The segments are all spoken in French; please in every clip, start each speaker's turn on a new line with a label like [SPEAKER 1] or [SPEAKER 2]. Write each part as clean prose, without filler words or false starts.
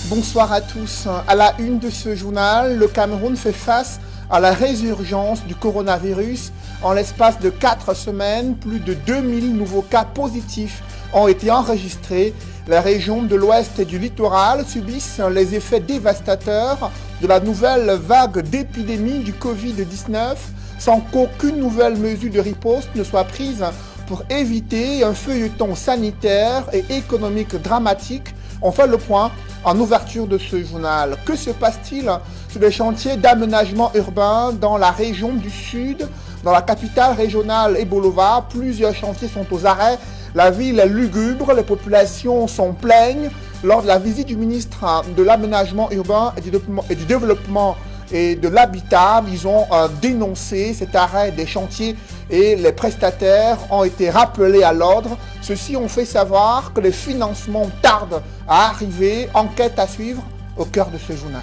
[SPEAKER 1] Bonsoir à tous. À la une de ce journal, le Cameroun fait face à la résurgence du coronavirus. En l'espace de 4 semaines, plus de 2000 nouveaux cas positifs ont été enregistrés. Les régions de l'ouest et du littoral subissent les effets dévastateurs de la nouvelle vague d'épidémie du Covid-19 sans qu'aucune nouvelle mesure de riposte ne soit prise pour éviter un feuilleton sanitaire et économique dramatique. On fait le point en ouverture de ce journal. Que se passe-t-il sur les chantiers d'aménagement urbain dans la région du Sud, dans la capitale régionale Ebolova? Plusieurs chantiers sont aux arrêts. La ville est lugubre, les populations sont pleines. Lors de la visite du ministre de l'aménagement urbain et du développement et de l'habitat, ils ont dénoncé cet arrêt des chantiers et les prestataires ont été rappelés à l'ordre. Ceux-ci ont fait savoir que les financements tardent à arriver. Enquête à suivre au cœur de ce journal.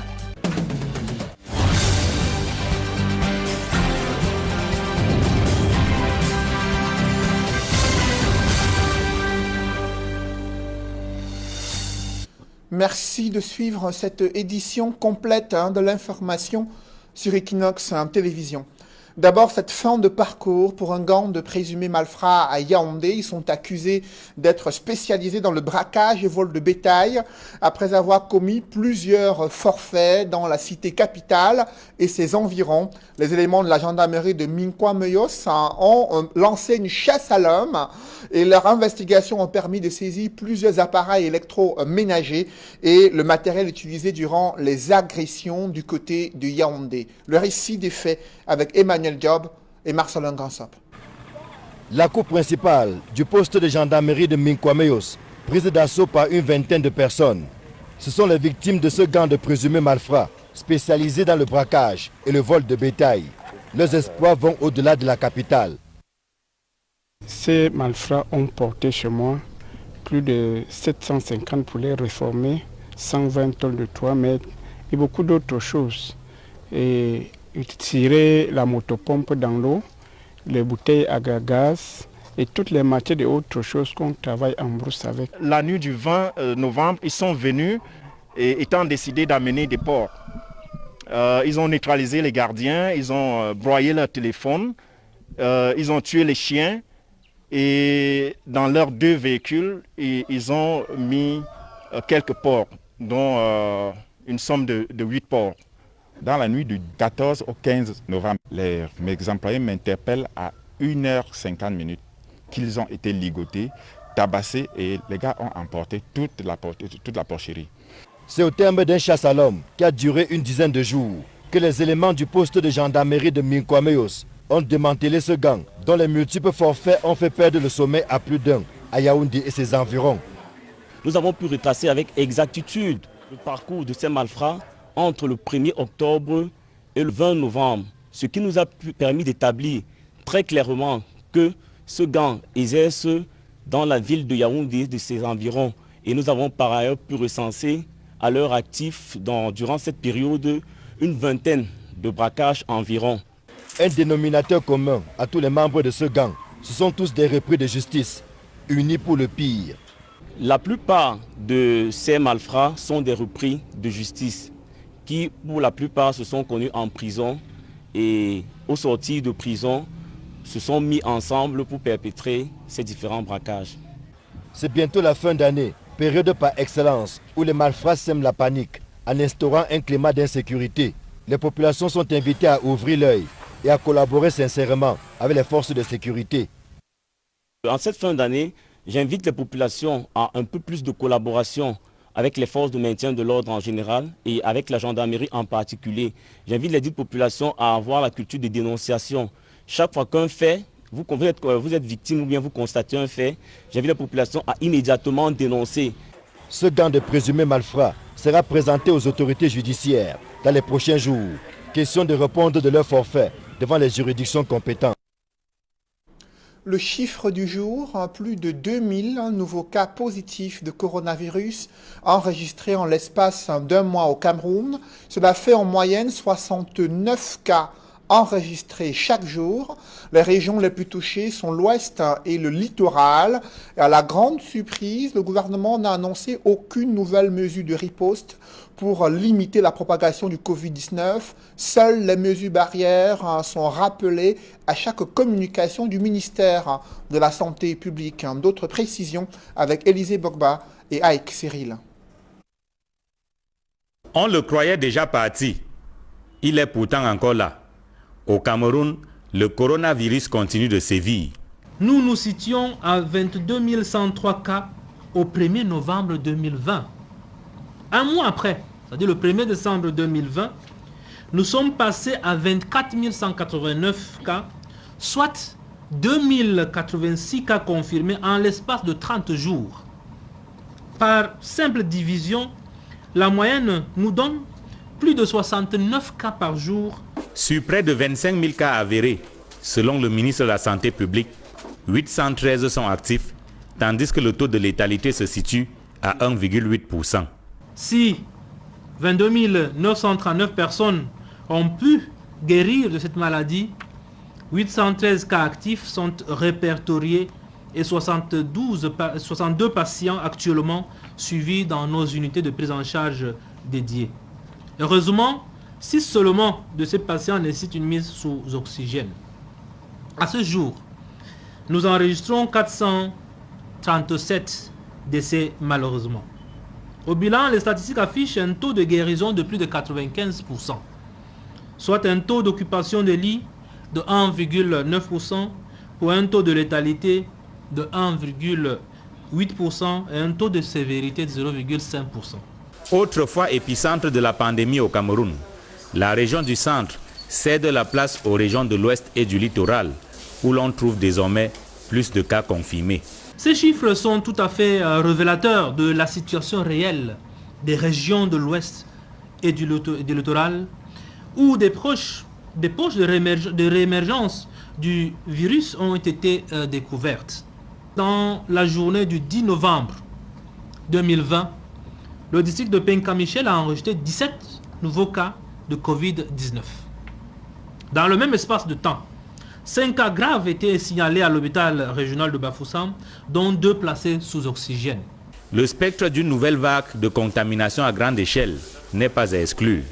[SPEAKER 1] Merci de suivre cette édition complète de l'information sur Equinox Télévision. D'abord, cette fin de parcours pour un gang de présumés malfrats à Yaoundé. Ils sont accusés d'être spécialisés dans le braquage et vol de bétail après avoir commis plusieurs forfaits dans la cité capitale et ses environs. Les éléments de la gendarmerie de Minkwameyos ont lancé une chasse à l'homme et leurs investigations ont permis de saisir plusieurs appareils électroménagers et le matériel utilisé durant les agressions du côté de Yaoundé. Le récit des faits avec Emmanuel Job et Marcelin Gansop.
[SPEAKER 2] La cour principale du poste de gendarmerie de Minkwameyos, prise d'assaut par une vingtaine de personnes. Ce sont les victimes de ce gang de présumés malfrats, spécialisés dans le braquage et le vol de bétail. Leurs exploits vont au-delà de la capitale.
[SPEAKER 3] Ces malfrats ont porté chez moi plus de 750 poulets réformés, 120 tonnes de 3 mètres et beaucoup d'autres choses. Et tirer la motopompe dans l'eau, les bouteilles à gaz et toutes les matières et autres choses qu'on travaille en brousse avec.
[SPEAKER 4] La nuit du 20 novembre, ils sont venus et étant décidés d'amener des porcs. Ils ont neutralisé les gardiens, ils ont broyé leur téléphone, ils ont tué les chiens et dans leurs 2 véhicules, ils ont mis quelques porcs, dont une somme de 8 porcs.
[SPEAKER 5] Dans la nuit du 14 au 15 novembre, mes employés m'interpellent à 1h50 qu'ils ont été ligotés, tabassés et les gars ont emporté toute la porcherie.
[SPEAKER 2] C'est au terme d'un chasse à l'homme qui a duré une dizaine de jours que les éléments du poste de gendarmerie de Minkwameyos ont démantelé ce gang dont les multiples forfaits ont fait perdre le sommeil à plus d'un à Yaoundé et ses environs.
[SPEAKER 6] Nous avons pu retracer avec exactitude le parcours de ces malfrats entre le 1er octobre et le 20 novembre, ce qui nous a permis d'établir très clairement que ce gang exerce dans la ville de Yaoundé et de ses environs. Et nous avons par ailleurs pu recenser à l'heure actif, durant cette période, une vingtaine de braquages environ.
[SPEAKER 2] Un dénominateur commun à tous les membres de ce gang, ce sont tous des repris de justice, unis pour le pire.
[SPEAKER 6] La plupart de ces malfrats sont des repris de justice qui, pour la plupart, se sont connus en prison et au sortir de prison, se sont mis ensemble pour perpétrer ces différents braquages.
[SPEAKER 2] C'est bientôt la fin d'année, période par excellence, où les malfrats sèment la panique en instaurant un climat d'insécurité. Les populations sont invitées à ouvrir l'œil et à collaborer sincèrement avec les forces de sécurité.
[SPEAKER 6] En cette fin d'année, j'invite les populations à un peu plus de collaboration avec les forces de maintien de l'ordre en général et avec la gendarmerie en particulier. J'invite les dites populations à avoir la culture de dénonciation. Chaque fois qu'un fait, vous êtes victime ou bien vous constatez un fait, j'invite les populations à immédiatement dénoncer.
[SPEAKER 2] Ce gang de présumés malfrats sera présenté aux autorités judiciaires dans les prochains jours. Question de répondre de leur forfait devant les juridictions compétentes.
[SPEAKER 1] Le chiffre du jour, plus de 2000 nouveaux cas positifs de coronavirus enregistrés en l'espace d'un mois au Cameroun. Cela fait en moyenne 69 cas enregistrés chaque jour. Les régions les plus touchées sont l'ouest et le littoral. Et à la grande surprise, le gouvernement n'a annoncé aucune nouvelle mesure de riposte pour limiter la propagation du Covid-19. Seules les mesures barrières sont rappelées à chaque communication du ministère de la Santé publique. D'autres précisions avec Élisée Bogba et Aïk Cyril.
[SPEAKER 7] On le croyait déjà parti. Il est pourtant encore là. Au Cameroun, le coronavirus continue de sévir.
[SPEAKER 8] Nous nous situons à 22 103 cas au 1er novembre 2020. Un mois après, c'est-à-dire le 1er décembre 2020, nous sommes passés à 24 189 cas, soit 2086 cas confirmés en l'espace de 30 jours. Par simple division, la moyenne nous donne plus de 69 cas par jour.
[SPEAKER 7] Sur près de 25 000 cas avérés, selon le ministre de la Santé publique, 813 sont actifs, tandis que le taux de létalité se situe à 1,8%.
[SPEAKER 8] Si 22 939 personnes ont pu guérir de cette maladie, 813 cas actifs sont répertoriés et 62 patients actuellement suivis dans nos unités de prise en charge dédiées. Heureusement, 6 seulement de ces patients nécessitent une mise sous oxygène. À ce jour, nous enregistrons 437 décès malheureusement. Au bilan, les statistiques affichent un taux de guérison de plus de 95%, soit un taux d'occupation de lits de 1,9% pour un taux de létalité de 1,8% et un taux de sévérité de 0,5%.
[SPEAKER 7] Autrefois épicentre de la pandémie au Cameroun, la région du centre cède la place aux régions de l'ouest et du littoral, où l'on trouve désormais plus de cas confirmés.
[SPEAKER 8] Ces chiffres sont tout à fait révélateurs de la situation réelle des régions de l'ouest et du littoral, où des poches de réémergence du virus ont été découvertes. Dans la journée du 10 novembre 2020, le district de Penka-Michel a enregistré 17 nouveaux cas de Covid-19. Dans le même espace de temps, 5 cas graves étaient signalés à l'hôpital régional de Bafoussam, dont 2 placés sous oxygène.
[SPEAKER 7] Le spectre d'une nouvelle vague de contamination à grande échelle n'est pas à exclure.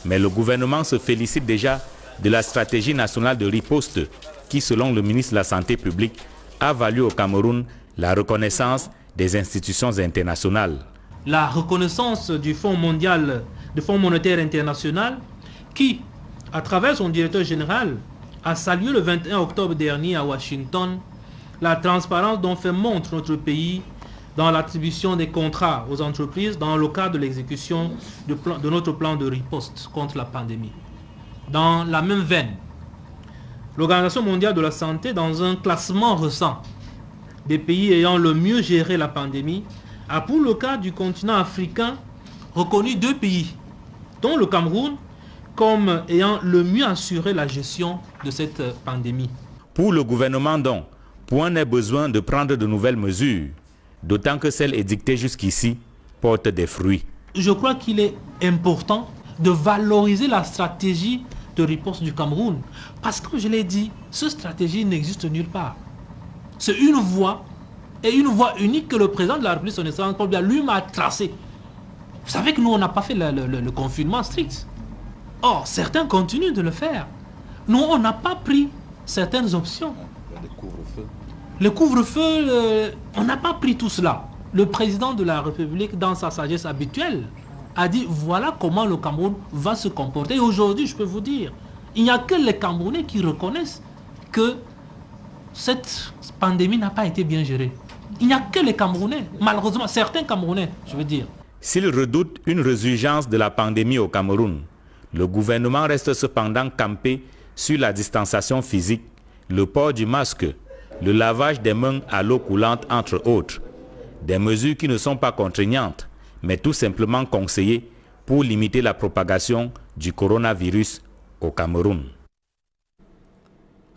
[SPEAKER 7] Mais le gouvernement se félicite déjà de la stratégie nationale de riposte qui, selon le ministre de la Santé publique, a valu au Cameroun la reconnaissance des institutions internationales.
[SPEAKER 8] La reconnaissance du Fonds monétaire international qui, à travers son directeur général, a salué le 21 octobre dernier à Washington la transparence dont fait montre notre pays dans l'attribution des contrats aux entreprises dans le cadre de l'exécution de notre plan de riposte contre la pandémie. Dans la même veine, l'Organisation mondiale de la santé, dans un classement récent des pays ayant le mieux géré la pandémie, a pour le cas du continent africain reconnu 2 pays, dont le Cameroun, comme ayant le mieux assuré la gestion de cette pandémie.
[SPEAKER 7] Pour le gouvernement donc, point n'est besoin de prendre de nouvelles mesures, d'autant que celles édictées jusqu'ici portent des fruits.
[SPEAKER 8] Je crois qu'il est important de valoriser la stratégie de riposte du Cameroun, parce que je l'ai dit, cette stratégie n'existe nulle part. C'est une voie, et une voie unique que le président de la République, son excellence Paul Biya, lui m'a tracée. Vous savez que nous, on n'a pas fait le confinement strict. Or, certains continuent de le faire. Nous, on n'a pas pris certaines options. Le couvre-feu, on n'a pas pris tout cela. Le président de la République, dans sa sagesse habituelle, a dit voilà comment le Cameroun va se comporter. Et aujourd'hui, je peux vous dire, il n'y a que les Camerounais qui reconnaissent que cette pandémie n'a pas été bien gérée. Il n'y a que les Camerounais, malheureusement, certains Camerounais, je veux dire.
[SPEAKER 7] S'il redoute une résurgence de la pandémie au Cameroun, le gouvernement reste cependant campé sur la distanciation physique, le port du masque, le lavage des mains à l'eau coulante, entre autres. Des mesures qui ne sont pas contraignantes, mais tout simplement conseillées pour limiter la propagation du coronavirus au Cameroun.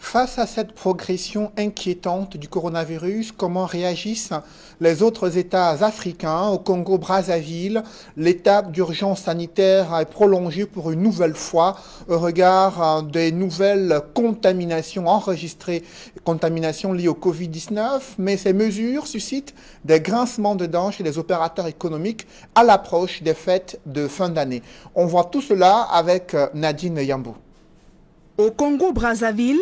[SPEAKER 1] Face à cette progression inquiétante du coronavirus, comment réagissent les autres États africains? Au Congo-Brazzaville, l'état d'urgence sanitaire est prolongé pour une nouvelle fois au regard des nouvelles contaminations enregistrées, contaminations liées au Covid-19, mais ces mesures suscitent des grincements de dents chez les opérateurs économiques à l'approche des fêtes de fin d'année. On voit tout cela avec Nadine Yambou.
[SPEAKER 9] Au Congo-Brazzaville,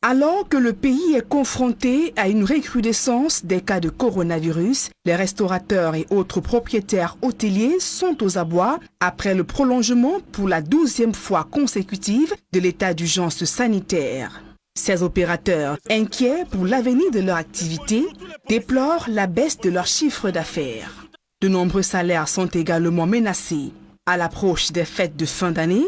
[SPEAKER 9] alors que le pays est confronté à une recrudescence des cas de coronavirus, les restaurateurs et autres propriétaires hôteliers sont aux abois après le prolongement pour la 12e fois consécutive de l'état d'urgence sanitaire. Ces opérateurs, inquiets pour l'avenir de leur activité, déplorent la baisse de leur chiffre d'affaires. De nombreux salaires sont également menacés. À l'approche des fêtes de fin d'année,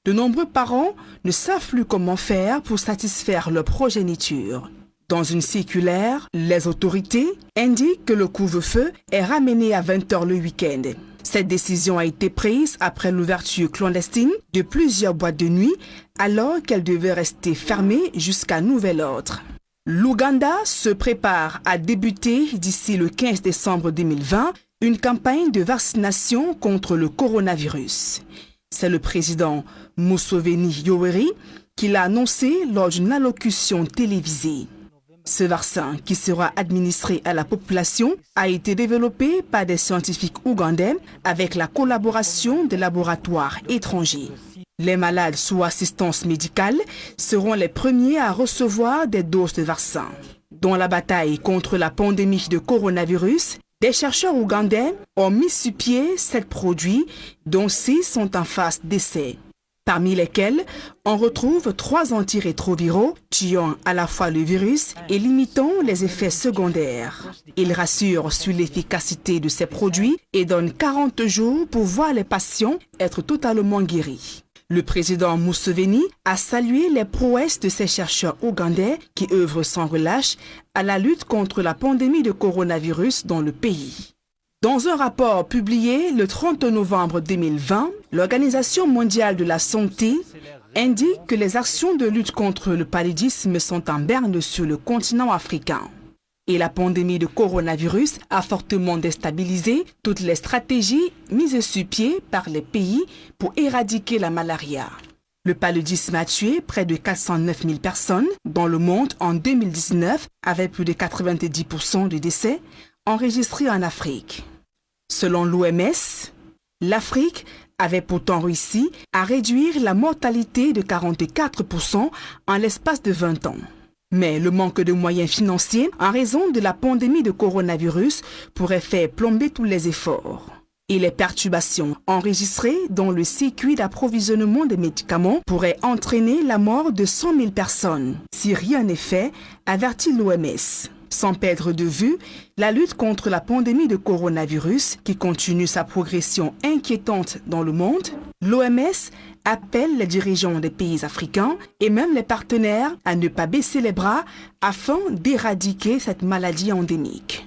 [SPEAKER 9] de nombreux parents ne savent plus comment faire pour satisfaire leur progéniture. Dans une circulaire, les autorités indiquent que le couvre-feu est ramené à 20 h le week-end. Cette décision a été prise après l'ouverture clandestine de plusieurs boîtes de nuit alors qu'elles devaient rester fermées jusqu'à nouvel ordre. L'Ouganda se prépare à débuter d'ici le 15 décembre 2020 une campagne de vaccination contre le coronavirus. C'est le président Museveni Yoweri qui l'a annoncé lors d'une allocution télévisée. Ce vaccin, qui sera administré à la population, a été développé par des scientifiques ougandais avec la collaboration de laboratoires étrangers. Les malades sous assistance médicale seront les premiers à recevoir des doses de vaccin. Dans la bataille contre la pandémie de coronavirus, des chercheurs ougandais ont mis sur pied 7 produits, dont 6 sont en phase d'essai, parmi lesquels on retrouve 3 antirétroviraux tuant à la fois le virus et limitant les effets secondaires. Ils rassurent sur l'efficacité de ces produits et donnent 40 jours pour voir les patients être totalement guéris. Le président Museveni a salué les prouesses de ces chercheurs ougandais qui œuvrent sans relâche à la lutte contre la pandémie de coronavirus dans le pays. Dans un rapport publié le 30 novembre 2020, l'Organisation mondiale de la santé indique que les actions de lutte contre le paludisme sont en berne sur le continent africain. Et la pandémie de coronavirus a fortement déstabilisé toutes les stratégies mises sur pied par les pays pour éradiquer la malaria. Le paludisme a tué près de 409 000 personnes dans le monde en 2019, avec plus de 90% de décès enregistrés en Afrique. Selon l'OMS, l'Afrique avait pourtant réussi à réduire la mortalité de 44% en l'espace de 20 ans. Mais le manque de moyens financiers en raison de la pandémie de coronavirus pourrait faire plomber tous les efforts. Et les perturbations enregistrées dans le circuit d'approvisionnement des médicaments pourraient entraîner la mort de 100 000 personnes, si rien n'est fait, avertit l'OMS. Sans perdre de vue la lutte contre la pandémie de coronavirus qui continue sa progression inquiétante dans le monde, l'OMS appelle les dirigeants des pays africains et même les partenaires à ne pas baisser les bras afin d'éradiquer cette maladie endémique.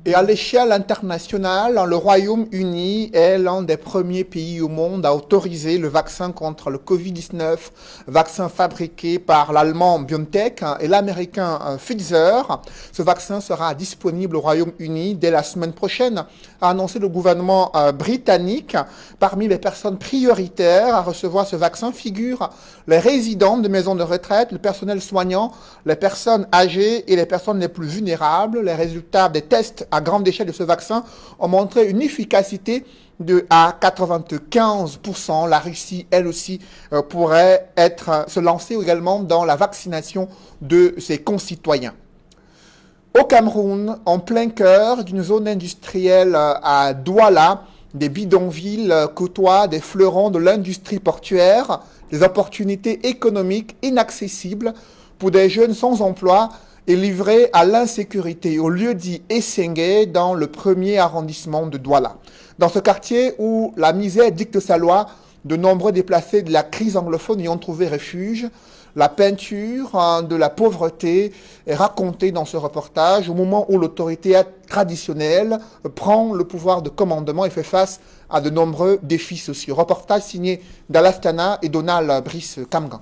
[SPEAKER 1] Et à l'échelle internationale, le Royaume-Uni est l'un des premiers pays au monde à autoriser le vaccin contre le Covid-19, vaccin fabriqué par l'allemand BioNTech et l'américain Pfizer. Ce vaccin sera disponible au Royaume-Uni dès la semaine prochaine, a annoncé le gouvernement britannique. Parmi les personnes prioritaires à recevoir ce vaccin figurent les résidents de maisons de retraite, le personnel soignant, les personnes âgées et les personnes les plus vulnérables. Les résultats des tests à grande échelle de ce vaccin ont montré une efficacité à 95%. La Russie, elle aussi, pourrait se lancer également dans la vaccination de ses concitoyens. Au Cameroun, en plein cœur d'une zone industrielle à Douala, des bidonvilles côtoient des fleurons de l'industrie portuaire, des opportunités économiques inaccessibles pour des jeunes sans emploi et livrés à l'insécurité au lieu dit Essengue dans le 1er arrondissement de Douala. Dans ce quartier où la misère dicte sa loi, de nombreux déplacés de la crise anglophone y ont trouvé refuge. La peinture de la pauvreté est racontée dans ce reportage au moment où l'autorité traditionnelle prend le pouvoir de commandement et fait face à de nombreux défis sociaux. Reportage signé d'Alastana et Donald Brice Kamgan.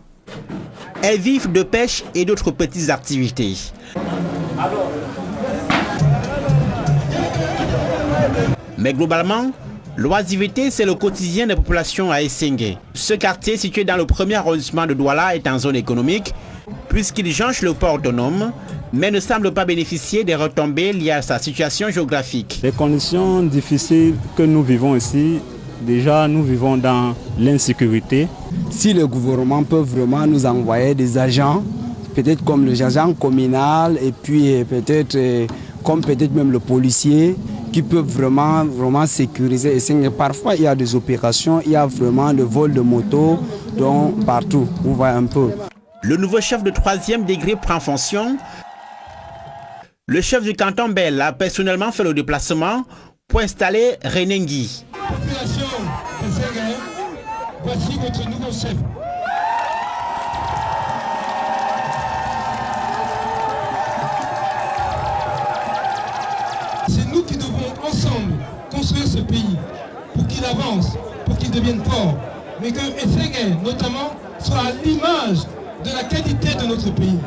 [SPEAKER 10] Elles vivent de pêche et d'autres petites activités. Mais globalement, l'oisiveté, c'est le quotidien des populations à Essengue. Ce quartier, situé dans le premier arrondissement de Douala, est en zone économique, puisqu'il jonche le port autonome, mais ne semble pas bénéficier des retombées liées à sa situation géographique.
[SPEAKER 11] Les conditions difficiles que nous vivons ici, déjà nous vivons dans l'insécurité.
[SPEAKER 12] Si le gouvernement peut vraiment nous envoyer des agents, peut-être comme les agents communaux et puis peut-être comme peut-être même le policier, qui peuvent vraiment sécuriser. Et parfois il y a des opérations, il y a vraiment des vols de motos, donc partout, on voit un peu.
[SPEAKER 10] Le nouveau chef de 3e degré prend fonction. Le chef du canton Bel a personnellement fait le déplacement pour installer Renengui.
[SPEAKER 13] Voici votre nouveau chef. C'est nous qui devons ensemble construire ce pays pour qu'il avance, pour qu'il devienne fort, mais que Essengue, notamment, soit à l'image de la qualité de notre pays.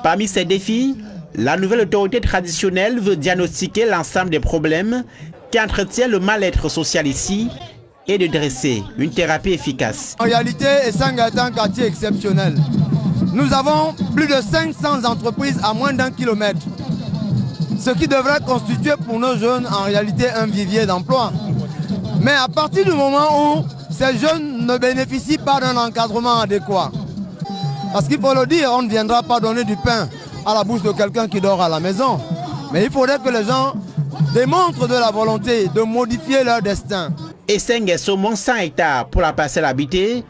[SPEAKER 10] Parmi ces défis, la nouvelle autorité traditionnelle veut diagnostiquer l'ensemble des problèmes qui entretiennent le mal-être social ici et de dresser une thérapie efficace.
[SPEAKER 12] En réalité, Essengue est un quartier exceptionnel. Nous avons plus de 500 entreprises à moins d'1 kilomètre. Ce qui devrait constituer pour nos jeunes en réalité un vivier d'emploi. Mais à partir du moment où ces jeunes ne bénéficient pas d'un encadrement adéquat, parce qu'il faut le dire, on ne viendra pas donner du pain à la bouche de quelqu'un qui dort à la maison. Mais il faudrait que les gens démontrent de la volonté de modifier leur destin.
[SPEAKER 10] Essengue est saumon 100 hectares pour la parcelle habitée.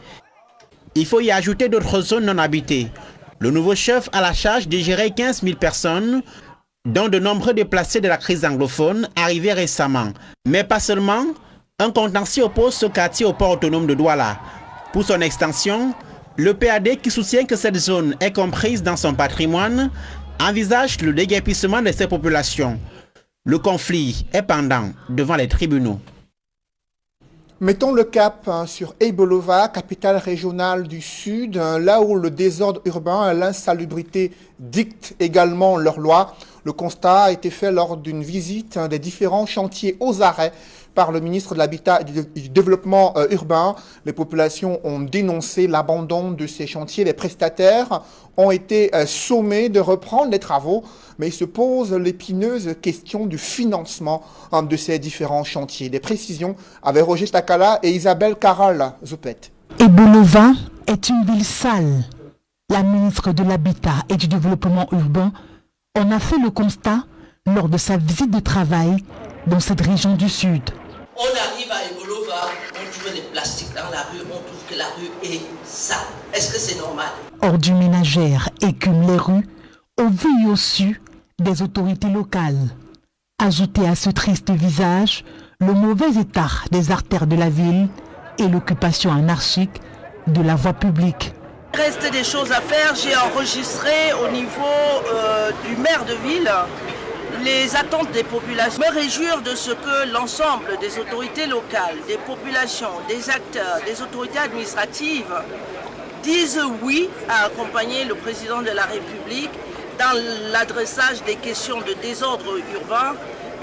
[SPEAKER 10] Il faut y ajouter d'autres zones non habitées. Le nouveau chef a la charge de gérer 15 000 personnes, dont de nombreux déplacés de la crise anglophone arrivés récemment. Mais pas seulement, un contentieux oppose ce quartier au port autonome de Douala. Pour son extension, le PAD, qui soutient que cette zone est comprise dans son patrimoine, envisage le déguerpissement de ces populations. Le conflit est pendant devant les tribunaux.
[SPEAKER 1] Mettons le cap sur Ebolova, capitale régionale du Sud, là où le désordre urbain et l'insalubrité dictent également leurs lois. Le constat a été fait lors d'une visite des différents chantiers aux arrêts par le ministre de l'Habitat et du Développement urbain. Les populations ont dénoncé l'abandon de ces chantiers. Les prestataires ont été sommés de reprendre les travaux, mais ils se posent l'épineuse question du financement de ces différents chantiers. Des précisions avec Roger Takala et Isabelle Caral-Zopet.
[SPEAKER 14] Ebolova est une ville sale. La ministre de l'Habitat et du Développement urbain en a fait le constat lors de sa visite de travail dans cette région du Sud.
[SPEAKER 15] On arrive à Ebolova, on trouve les plastiques dans la rue, on trouve que la rue est sale. Est-ce que c'est normal?
[SPEAKER 14] Ordures ménagères écument les rues, au vu et au su des autorités locales. Ajouté à ce triste visage, le mauvais état des artères de la ville et l'occupation anarchique de la voie publique.
[SPEAKER 15] Il reste des choses à faire. J'ai enregistré au niveau du maire de ville les attentes des populations. Me réjouir de ce que l'ensemble des autorités locales, des populations, des acteurs, des autorités administratives disent oui à accompagner le président de la République dans l'adressage des questions de désordre urbain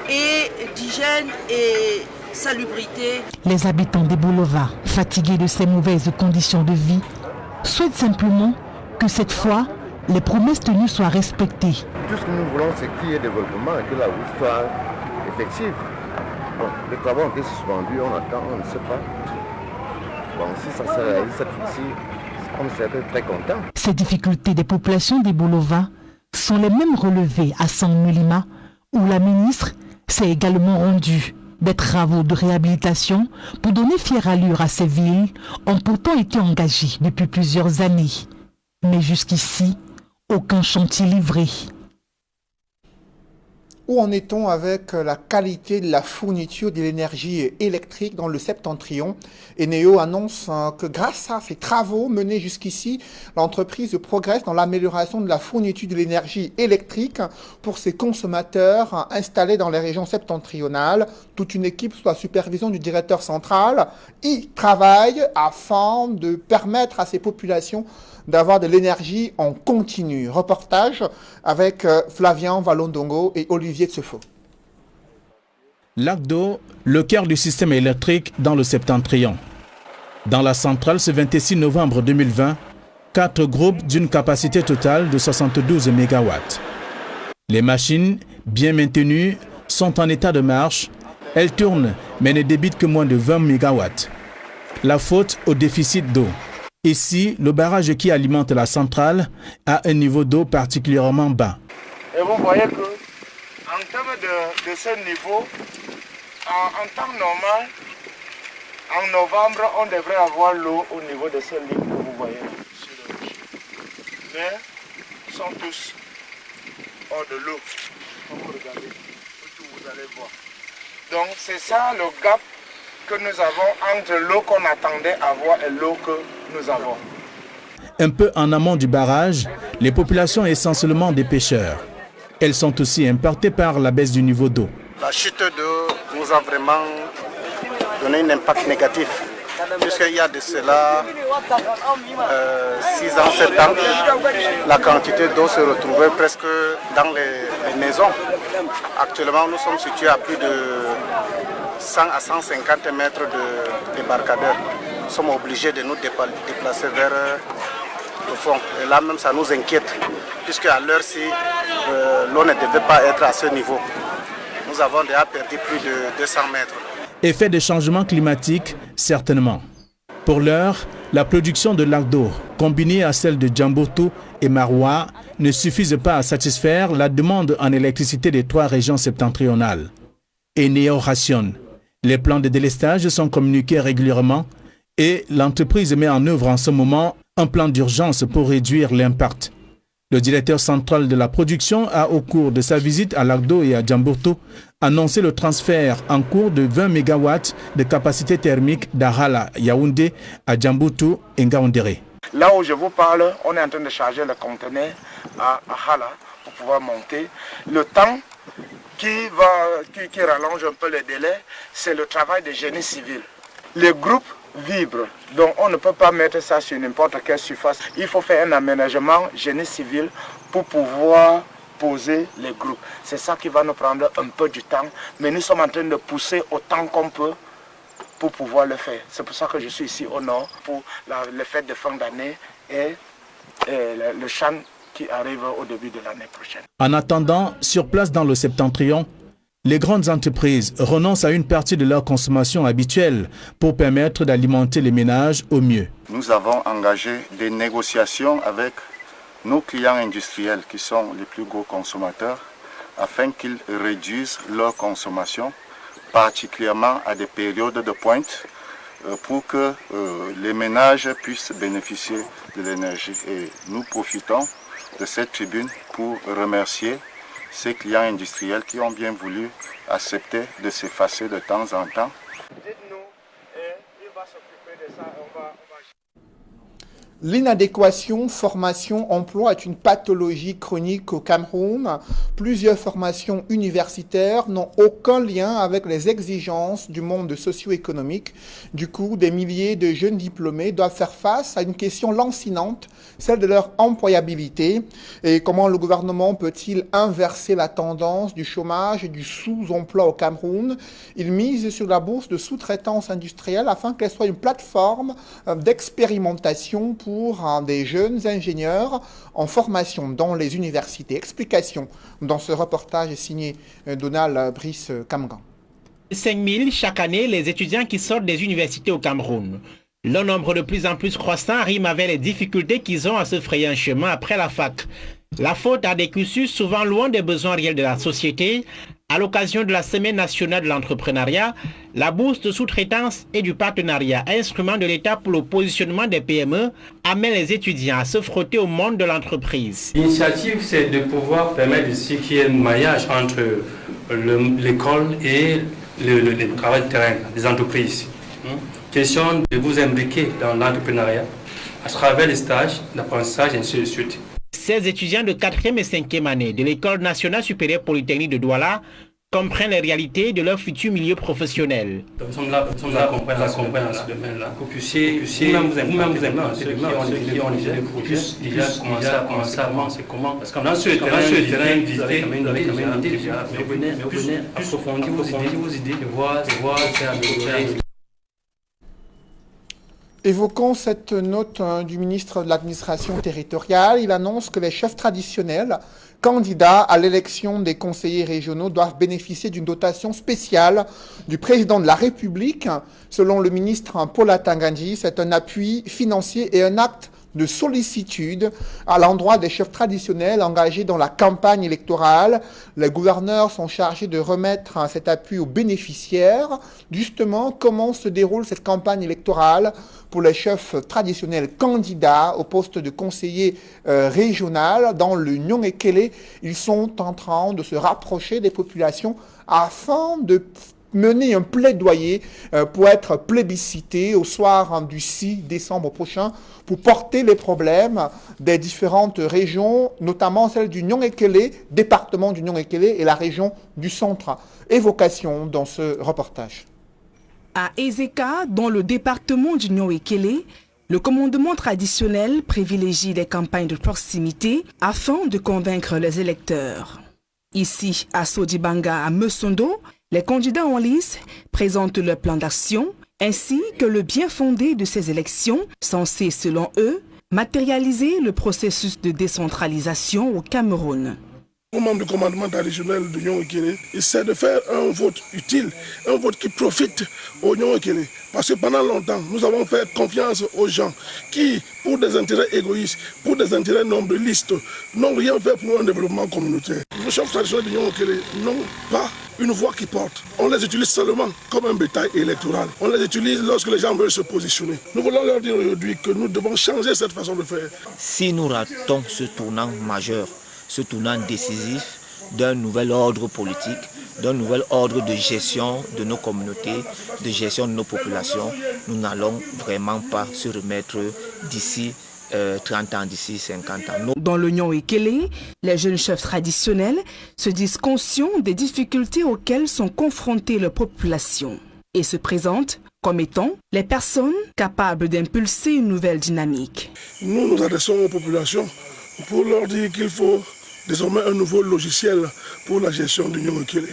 [SPEAKER 15] et d'hygiène et salubrité.
[SPEAKER 14] Les habitants d'Ebolova, fatigués de ces mauvaises conditions de vie, souhaitent simplement que cette fois, les promesses tenues soient respectées.
[SPEAKER 2] Tout ce que nous voulons, c'est qu'il y ait développement et que la route soit effective. Bon, les travaux ont été suspendus, on attend, on ne sait pas. Bon, si ça se réalise cette fois-ci, on serait très content.
[SPEAKER 14] Ces difficultés des populations d'Ebolova sont les mêmes relevées à San-Mulima, où la ministre s'est également rendue. Des travaux de réhabilitation pour donner fière allure à ces villes ont pourtant été engagés depuis plusieurs années. Mais jusqu'ici, aucun chantier livré.
[SPEAKER 1] Où en est-on avec la qualité de la fourniture de l'énergie électrique dans le septentrion? Eneo annonce que grâce à ces travaux menés jusqu'ici, l'entreprise progresse dans l'amélioration de la fourniture de l'énergie électrique pour ses consommateurs installés dans les régions septentrionales. Toute une équipe sous la supervision du directeur central y travaille afin de permettre à ces populations d'avoir de l'énergie en continu. Reportage avec Flavien Valondongo et Olivier Tsefo.
[SPEAKER 16] Lac d'eau, le cœur du système électrique dans le septentrion. Dans la centrale, ce 26 novembre 2020, 4 groupes d'une capacité totale de 72 MW. Les machines, bien maintenues, sont en état de marche. Elles tournent, mais ne débitent que moins de 20 MW. La faute au déficit d'eau. Ici, le barrage qui alimente la centrale a un niveau d'eau particulièrement bas.
[SPEAKER 17] Et vous voyez que, en termes de ce niveau, en temps normal, en novembre, on devrait avoir l'eau au niveau de ce ligne que vous voyez sur le rocher. Mais ils sont tous hors de l'eau. Comme vous regardez, vous allez voir. Donc c'est ça le gap que nous avons entre l'eau qu'on attendait avoir et l'eau que nous avons.
[SPEAKER 16] Un peu en amont du barrage, les populations essentiellement des pêcheurs. Elles sont aussi impactées par la baisse du niveau d'eau.
[SPEAKER 18] La chute d'eau nous a vraiment donné un impact négatif, puisqu'il y a de cela 6 ans, 7 ans, la quantité d'eau se retrouvait presque dans les maisons. Actuellement, nous sommes situés à plus de 100 à 150 mètres de débarcadère. Nous sommes obligés de nous déplacer vers le fond. Et là même, ça nous inquiète, puisque à l'heure-ci, l'eau ne devait pas être à ce niveau. Nous avons déjà perdu plus de 200 mètres.
[SPEAKER 16] Effet des changements climatiques, certainement. Pour l'heure, la production de lac d'eau, combinée à celle de Djambourtou et Maroua, ne suffisent pas à satisfaire la demande en électricité des 3 régions septentrionales. Eneo rationne. Les plans de délestage sont communiqués régulièrement et l'entreprise met en œuvre en ce moment un plan d'urgence pour réduire l'impact. Le directeur central de la production a, au cours de sa visite à Lac d'eau et à Djambourtou, annoncé le transfert en cours de 20 MW de capacité thermique d'Arhala Yaoundé à Djambourtou et Ngaoundéré.
[SPEAKER 17] Là où je vous parle, on est en train de charger le conteneur à Arhala pour pouvoir monter. Le temps qui rallonge un peu les délais, c'est le travail de génie civil. Les groupes vibrent, donc on ne peut pas mettre ça sur n'importe quelle surface. Il faut faire un aménagement génie civil pour pouvoir poser les groupes. C'est ça qui va nous prendre un peu du temps, mais nous sommes en train de pousser autant qu'on peut pour pouvoir le faire. C'est pour ça que je suis ici au nord pour les fêtes de fin d'année et le chant qui arrive au début de l'année prochaine.
[SPEAKER 16] En attendant, sur place dans le septentrion, les grandes entreprises renoncent à une partie de leur consommation habituelle pour permettre d'alimenter les ménages au mieux.
[SPEAKER 18] Nous avons engagé des négociations avec nos clients industriels qui sont les plus gros consommateurs afin qu'ils réduisent leur consommation, particulièrement à des périodes de pointe, pour que les ménages puissent bénéficier de l'énergie. Et nous profitons de cette tribune pour remercier ces clients industriels qui ont bien voulu accepter de s'effacer de temps en temps.
[SPEAKER 1] L'inadéquation formation-emploi est une pathologie chronique au Cameroun. Plusieurs formations universitaires n'ont aucun lien avec les exigences du monde socio-économique. Du coup, des milliers de jeunes diplômés doivent faire face à une question lancinante, celle de leur employabilité. Et comment le gouvernement peut-il inverser la tendance du chômage et du sous-emploi au Cameroun? Il mise sur la bourse de sous-traitance industrielle afin qu'elle soit une plateforme d'expérimentation pour des jeunes ingénieurs en formation dans les universités. Explication dans ce reportage signé Donald Brice Kamgan.
[SPEAKER 10] 5000 chaque année les étudiants qui sortent des universités au Cameroun. Le nombre de plus en plus croissant rime avec les difficultés qu'ils ont à se frayer un chemin après la fac. La faute a des cursus souvent loin des besoins réels de la société. À l'occasion de la Semaine nationale de l'entrepreneuriat, la bourse de sous-traitance et du partenariat, instrument de l'État pour le positionnement des PME, amène les étudiants à se frotter au monde de l'entreprise.
[SPEAKER 19] L'initiative, c'est de pouvoir permettre ici qu'il y ait un maillage entre l'école et le travail de terrain des entreprises. Question de vous imbriquer dans l'entrepreneuriat à travers les stages, l'apprentissage, et ainsi de suite.
[SPEAKER 10] Ces étudiants de 4e et 5e année de l'École nationale supérieure polytechnique de Douala comprennent les réalités de leur futur milieu professionnel.
[SPEAKER 19] Nous sommes là pour accompagner dans ce domaine-là, que vous puissiez vous-même vous implanter ceux qui ont déjà des projets, déjà commencer à avancer comment. Parce que dans ce terrain, visiter, vous avez quand même une idée déjà, mais venez approfondir vos idées, de voir, faire améliorer.
[SPEAKER 1] Évoquant cette note du ministre de l'administration territoriale, il annonce que les chefs traditionnels candidats à l'élection des conseillers régionaux doivent bénéficier d'une dotation spéciale du président de la République. Selon le ministre Paula Tangandji, c'est un appui financier et un acte de sollicitude à l'endroit des chefs traditionnels engagés dans la campagne électorale. Les gouverneurs sont chargés de remettre cet appui aux bénéficiaires. Justement, comment se déroule cette campagne électorale pour les chefs traditionnels candidats au poste de conseiller régional dans le Nyong-Ekele? Ils sont en train de se rapprocher des populations afin de mener un plaidoyer pour être plébiscité au soir du 6 décembre prochain pour porter les problèmes des différentes régions, notamment celle du Nyong-Ekele, département du Nyong-Ekele et la région du centre. Évocation dans ce reportage.
[SPEAKER 9] À Ezeka, dans le département du Nyong-Ekele, le commandement traditionnel privilégie les campagnes de proximité afin de convaincre les électeurs. Ici, à Sodibanga, à Mesondo, les candidats en lice présentent leur plan d'action ainsi que le bien fondé de ces élections, censées, selon eux, matérialiser le processus de décentralisation au Cameroun.
[SPEAKER 20] Aux membres du commandement traditionnel de Nyong-Ekele, c'est de faire un vote utile, un vote qui profite aux Nyong-Ekele. Parce que pendant longtemps, nous avons fait confiance aux gens qui, pour des intérêts égoïstes, pour des intérêts nombrilistes, n'ont rien fait pour un développement communautaire. Les chefs traditionnels de Nyong-Ekele n'ont pas une voix qui porte. On les utilise seulement comme un bétail électoral. On les utilise lorsque les gens veulent se positionner. Nous voulons leur dire aujourd'hui que nous devons changer cette façon de faire.
[SPEAKER 21] Si nous ratons ce tournant majeur, ce tournant décisif d'un nouvel ordre politique, d'un nouvel ordre de gestion de nos communautés, de gestion de nos populations, nous n'allons vraiment pas se remettre d'ici 30 ans, d'ici 50 ans.
[SPEAKER 9] Dans le Nyong-Ekele, les jeunes chefs traditionnels se disent conscients des difficultés auxquelles sont confrontées leurs populations et se présentent comme étant les personnes capables d'impulser une nouvelle dynamique.
[SPEAKER 20] Nous nous adressons aux populations pour leur dire qu'il faut désormais un nouveau logiciel pour la gestion du Nyong-Ekele.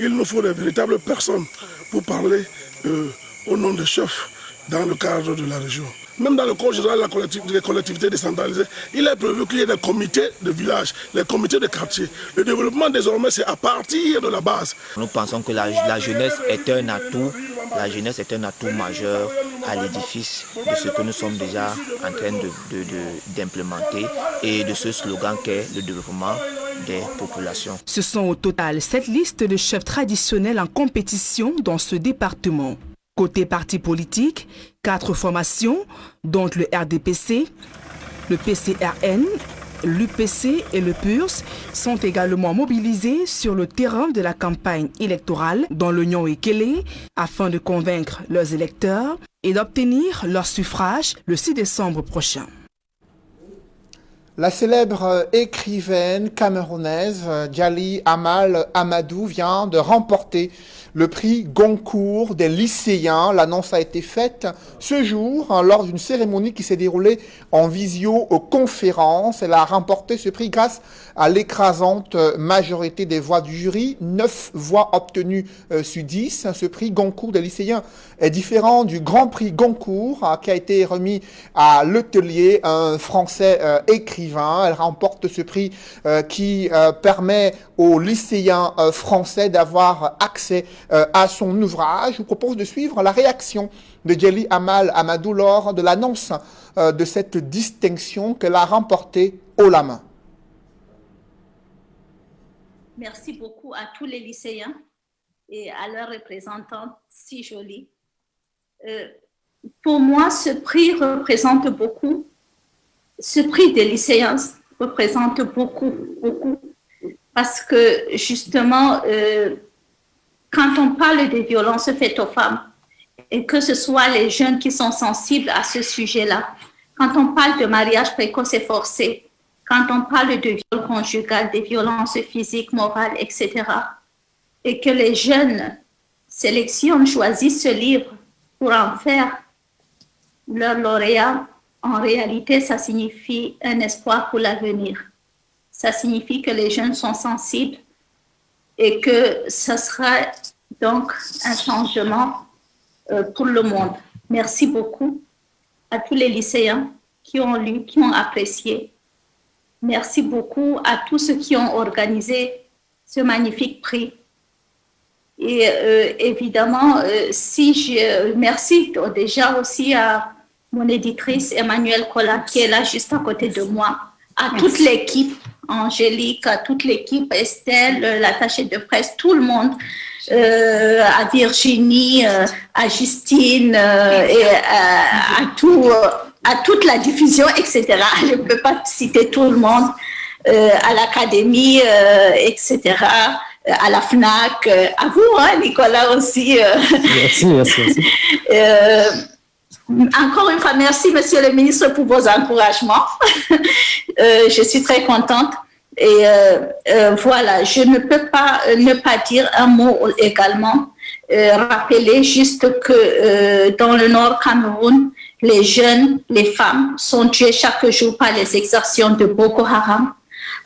[SPEAKER 20] Il nous faut des véritables personnes pour parler au nom des chefs dans le cadre de la région. Même dans le code général des collectivités décentralisées, il est prévu qu'il y ait des comités de village, les comités de quartier. Le développement désormais, c'est à partir de la base.
[SPEAKER 21] Nous pensons que la jeunesse est un atout. La jeunesse est un atout majeur à l'édifice de ce que nous sommes déjà en train d'implémenter et de ce slogan qu'est le développement des populations.
[SPEAKER 9] Ce sont au total 7 listes de chefs traditionnels en compétition dans ce département. Côté parti politique, 4 formations, dont le RDPC, le PCRN, l'UPC et le PURS, sont également mobilisés sur le terrain de la campagne électorale dans le Nyong-Ekele afin de convaincre leurs électeurs et d'obtenir leur suffrage le 6 décembre prochain.
[SPEAKER 1] La célèbre écrivaine camerounaise Djali Amal Amadou vient de remporter le prix Goncourt des lycéens. L'annonce a été faite ce jour lors d'une cérémonie qui s'est déroulée en visioconférence. Elle a remporté ce prix grâce à l'écrasante majorité des voix du jury, 9 voix obtenues sur 10. Ce prix Goncourt des lycéens est différent du Grand Prix Goncourt qui a été remis à Letellier, un Français écrivain. Elle remporte ce prix qui permet aux lycéens français d'avoir accès à son ouvrage. Je vous propose de suivre la réaction de Djali Amal Amadou lors de l'annonce de cette distinction qu'elle a remportée haut la main.
[SPEAKER 3] Merci beaucoup à tous les lycéens et à leurs représentants si jolis. Pour moi, ce prix représente beaucoup. Ce prix des lycéens représente beaucoup. Parce que justement, quand on parle des violences faites aux femmes, et que ce soit les jeunes qui sont sensibles à ce sujet-là, quand on parle de mariage précoce et forcé, quand on parle de viol conjugal, des violences physiques, morales, etc., et que les jeunes sélectionnent, choisissent ce livre pour en faire leur lauréat, en réalité, ça signifie un espoir pour l'avenir. Ça signifie que les jeunes sont sensibles et que ce sera donc un changement pour le monde. Merci beaucoup à tous les lycéens qui ont lu, qui ont apprécié. Merci beaucoup à tous ceux qui ont organisé ce magnifique prix. Et évidemment, merci déjà aussi à mon éditrice Emmanuelle Collat qui est là juste à côté de moi, à toute l'équipe, Angélique, à toute l'équipe, Estelle, l'attachée de presse, tout le monde, à Virginie, à Justine et à toute la diffusion, etc. Je ne peux pas citer tout le monde, à l'académie, etc., à la FNAC, à vous, hein, Nicolas aussi. Merci. Encore une fois, merci, Monsieur le ministre, pour vos encouragements. Je suis très contente. Et voilà, je ne peux pas ne pas dire un mot également. Rappeler juste que dans le Nord Cameroun, les jeunes, les femmes sont tuées chaque jour par les exactions de Boko Haram.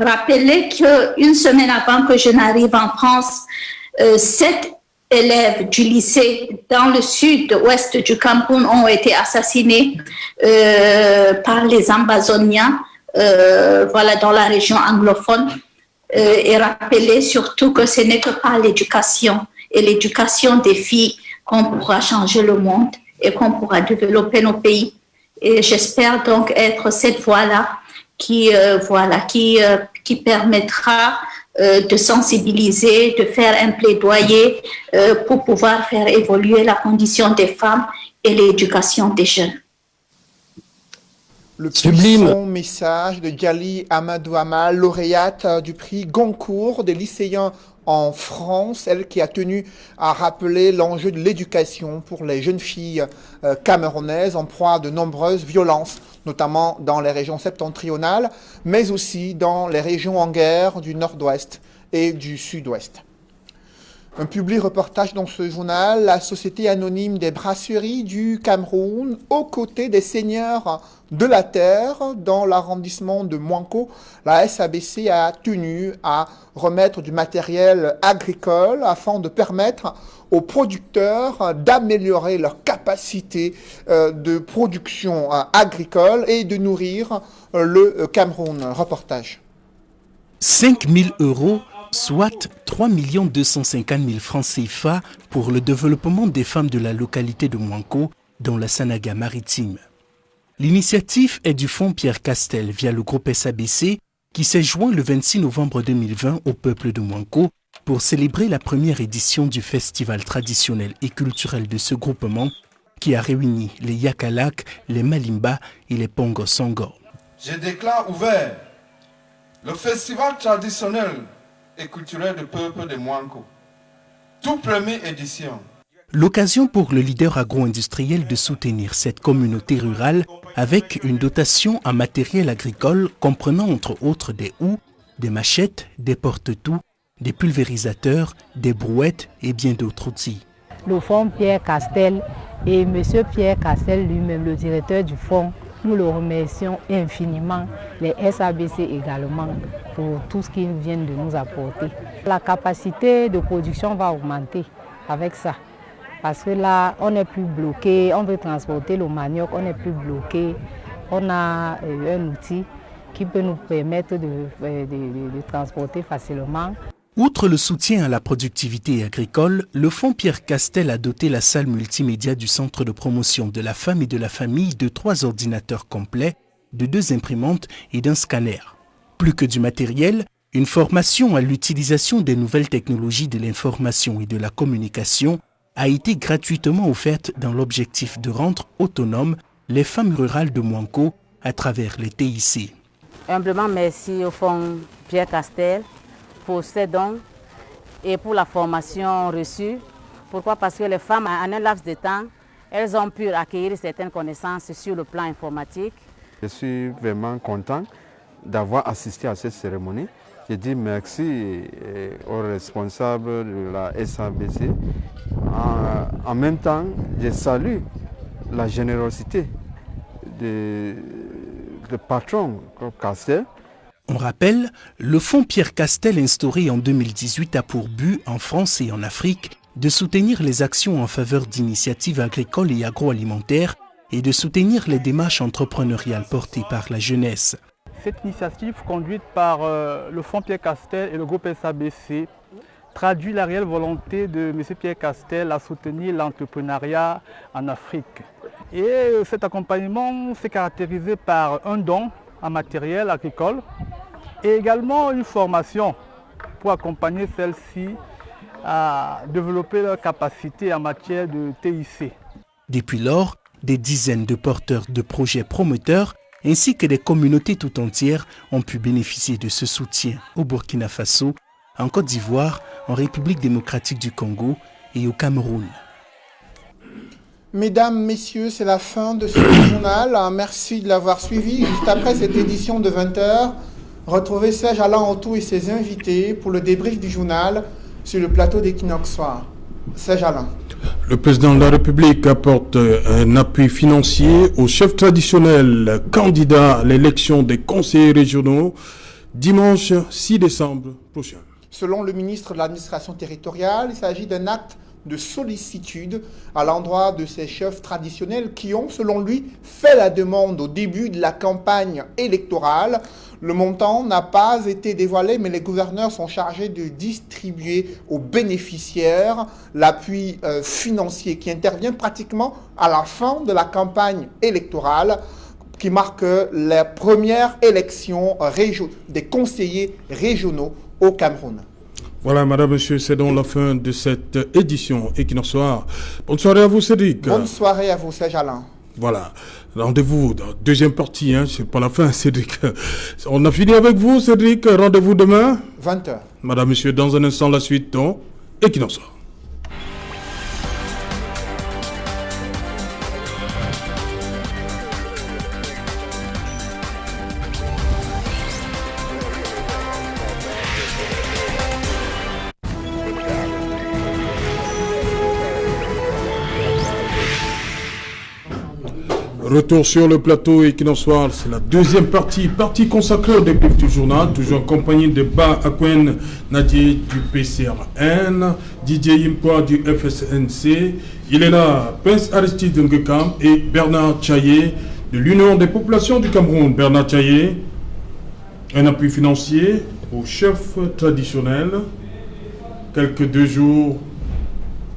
[SPEAKER 3] Rappeler qu'une semaine avant que je n'arrive en France, 7 élèves du lycée dans le sud-ouest du Cameroun ont été assassinés par les Amazoniens, voilà, dans la région anglophone. Et rappeler surtout que ce n'est que par l'éducation et l'éducation des filles qu'on pourra changer le monde et qu'on pourra développer nos pays. Et j'espère donc être cette voie-là qui permettra de sensibiliser, de faire un plaidoyer pour pouvoir faire évoluer la condition des femmes et l'éducation des jeunes.
[SPEAKER 1] Le puissant message de Djali Amadou Amal, lauréate du prix Goncourt des lycéens en France, elle qui a tenu à rappeler l'enjeu de l'éducation pour les jeunes filles camerounaises en proie à de nombreuses violences, notamment dans les régions septentrionales, mais aussi dans les régions en guerre du nord-ouest et du sud-ouest. Un public reportage dans ce journal, la Société anonyme des brasseries du Cameroun, aux côtés des seigneurs de la terre dans l'arrondissement de Mouanko. La SABC a tenu à remettre du matériel agricole afin de permettre aux producteurs d'améliorer leur capacité de production agricole et de nourrir le Cameroun. Reportage.
[SPEAKER 22] 5 000 €, soit 3 250 000 francs CFA pour le développement des femmes de la localité de Mouanko dans la Sanaga maritime. L'initiative est du Fonds Pierre Castel via le groupe SABC qui s'est joint le 26 novembre 2020 au peuple de Mouanko pour célébrer la première édition du festival traditionnel et culturel de ce groupement qui a réuni les Yakalak, les Malimba et les Pongo Songo.
[SPEAKER 23] Je déclare ouvert le festival traditionnel et culturel du peuple de Mouanko, toute première édition.
[SPEAKER 22] L'occasion pour le leader agro-industriel de soutenir cette communauté rurale avec une dotation en matériel agricole comprenant entre autres des houes, des machettes, des porte-tout, des pulvérisateurs, des brouettes et bien d'autres outils.
[SPEAKER 24] Le fonds Pierre Castel et M. Pierre Castel lui-même, le directeur du fonds, nous le remercions infiniment, les SABC également, pour tout ce qu'ils viennent de nous apporter. La capacité de production va augmenter avec ça. Parce que là, on n'est plus bloqué, on veut transporter le manioc, on n'est plus bloqué. On a un outil qui peut nous permettre de transporter facilement.
[SPEAKER 22] Outre le soutien à la productivité agricole, le Fonds Pierre Castel a doté la salle multimédia du Centre de promotion de la femme et de la famille de 3 ordinateurs complets, de 2 imprimantes et d'un scanner. Plus que du matériel, Une formation à l'utilisation des nouvelles technologies de l'information et de la communication a été gratuitement offerte dans l'objectif de rendre autonomes les femmes rurales de Mouanko à travers les TIC.
[SPEAKER 4] Humblement merci au Fonds Pierre Castel pour ces dons et pour la formation reçue. Pourquoi? Parce que les femmes, en un laps de temps, elles ont pu acquérir certaines connaissances sur le plan informatique.
[SPEAKER 5] Je suis vraiment content d'avoir assisté à cette cérémonie. Je dis merci aux responsables de la SABC. En même temps, je salue la générosité du patron Castel.
[SPEAKER 22] On rappelle, le fonds Pierre Castel instauré en 2018 a pour but, en France et en Afrique, de soutenir les actions en faveur d'initiatives agricoles et agroalimentaires et de soutenir les démarches entrepreneuriales portées par la jeunesse.
[SPEAKER 6] Cette initiative conduite par le fonds Pierre Castel et le groupe SABC traduit la réelle volonté de M. Pierre Castel à soutenir l'entrepreneuriat en Afrique. Et cet accompagnement s'est caractérisé par un don en matériel agricole et également une formation pour accompagner celles-ci à développer leurs capacités en matière de TIC.
[SPEAKER 22] Depuis lors, des dizaines de porteurs de projets promoteurs ainsi que des communautés tout entières ont pu bénéficier de ce soutien au Burkina Faso, en Côte d'Ivoire, en République démocratique du Congo et au Cameroun.
[SPEAKER 1] Mesdames, Messieurs, c'est la fin de ce journal. Merci de l'avoir suivi. Juste après cette édition de 20h, retrouvez Serge Alain Antou et ses invités pour le débrief du journal sur le plateau d'Equinox Soir. Serge Alain.
[SPEAKER 8] Le président de la République apporte un appui financier aux chefs traditionnels candidats à l'élection des conseillers régionaux dimanche 6 décembre prochain.
[SPEAKER 1] Selon le ministre de l'Administration territoriale, il s'agit d'un acte de sollicitude à l'endroit de ces chefs traditionnels qui ont, selon lui, fait la demande au début de la campagne électorale. Le montant n'a pas été dévoilé, mais les gouverneurs sont chargés de distribuer aux bénéficiaires l'appui financier qui intervient pratiquement à la fin de la campagne électorale qui marque la première élection des conseillers régionaux au Cameroun.
[SPEAKER 8] Voilà, madame, monsieur, c'est donc la fin de cette édition Equinox Soir. Bonne soirée à vous, Cédric.
[SPEAKER 1] Bonne soirée à vous, Serge Alain.
[SPEAKER 8] Voilà, rendez-vous dans la deuxième partie, c'est pas la fin, Cédric. On a fini avec vous, Cédric. Rendez-vous demain
[SPEAKER 1] 20h.
[SPEAKER 8] Madame, monsieur, dans un instant, la suite dans Equinox Soir. Retour sur le plateau Equinox Soir, c'est la deuxième partie consacrée au débrief du journal, toujours en compagnie de Ba Akwen Nadier du PCRN, Didier Impoa du FSNC, il est là, Prince Aristide Ngekam et Bernard Tchaye de l'Union des populations du Cameroun. Bernard Tchaye, un appui financier aux chefs traditionnels, quelques 2 jours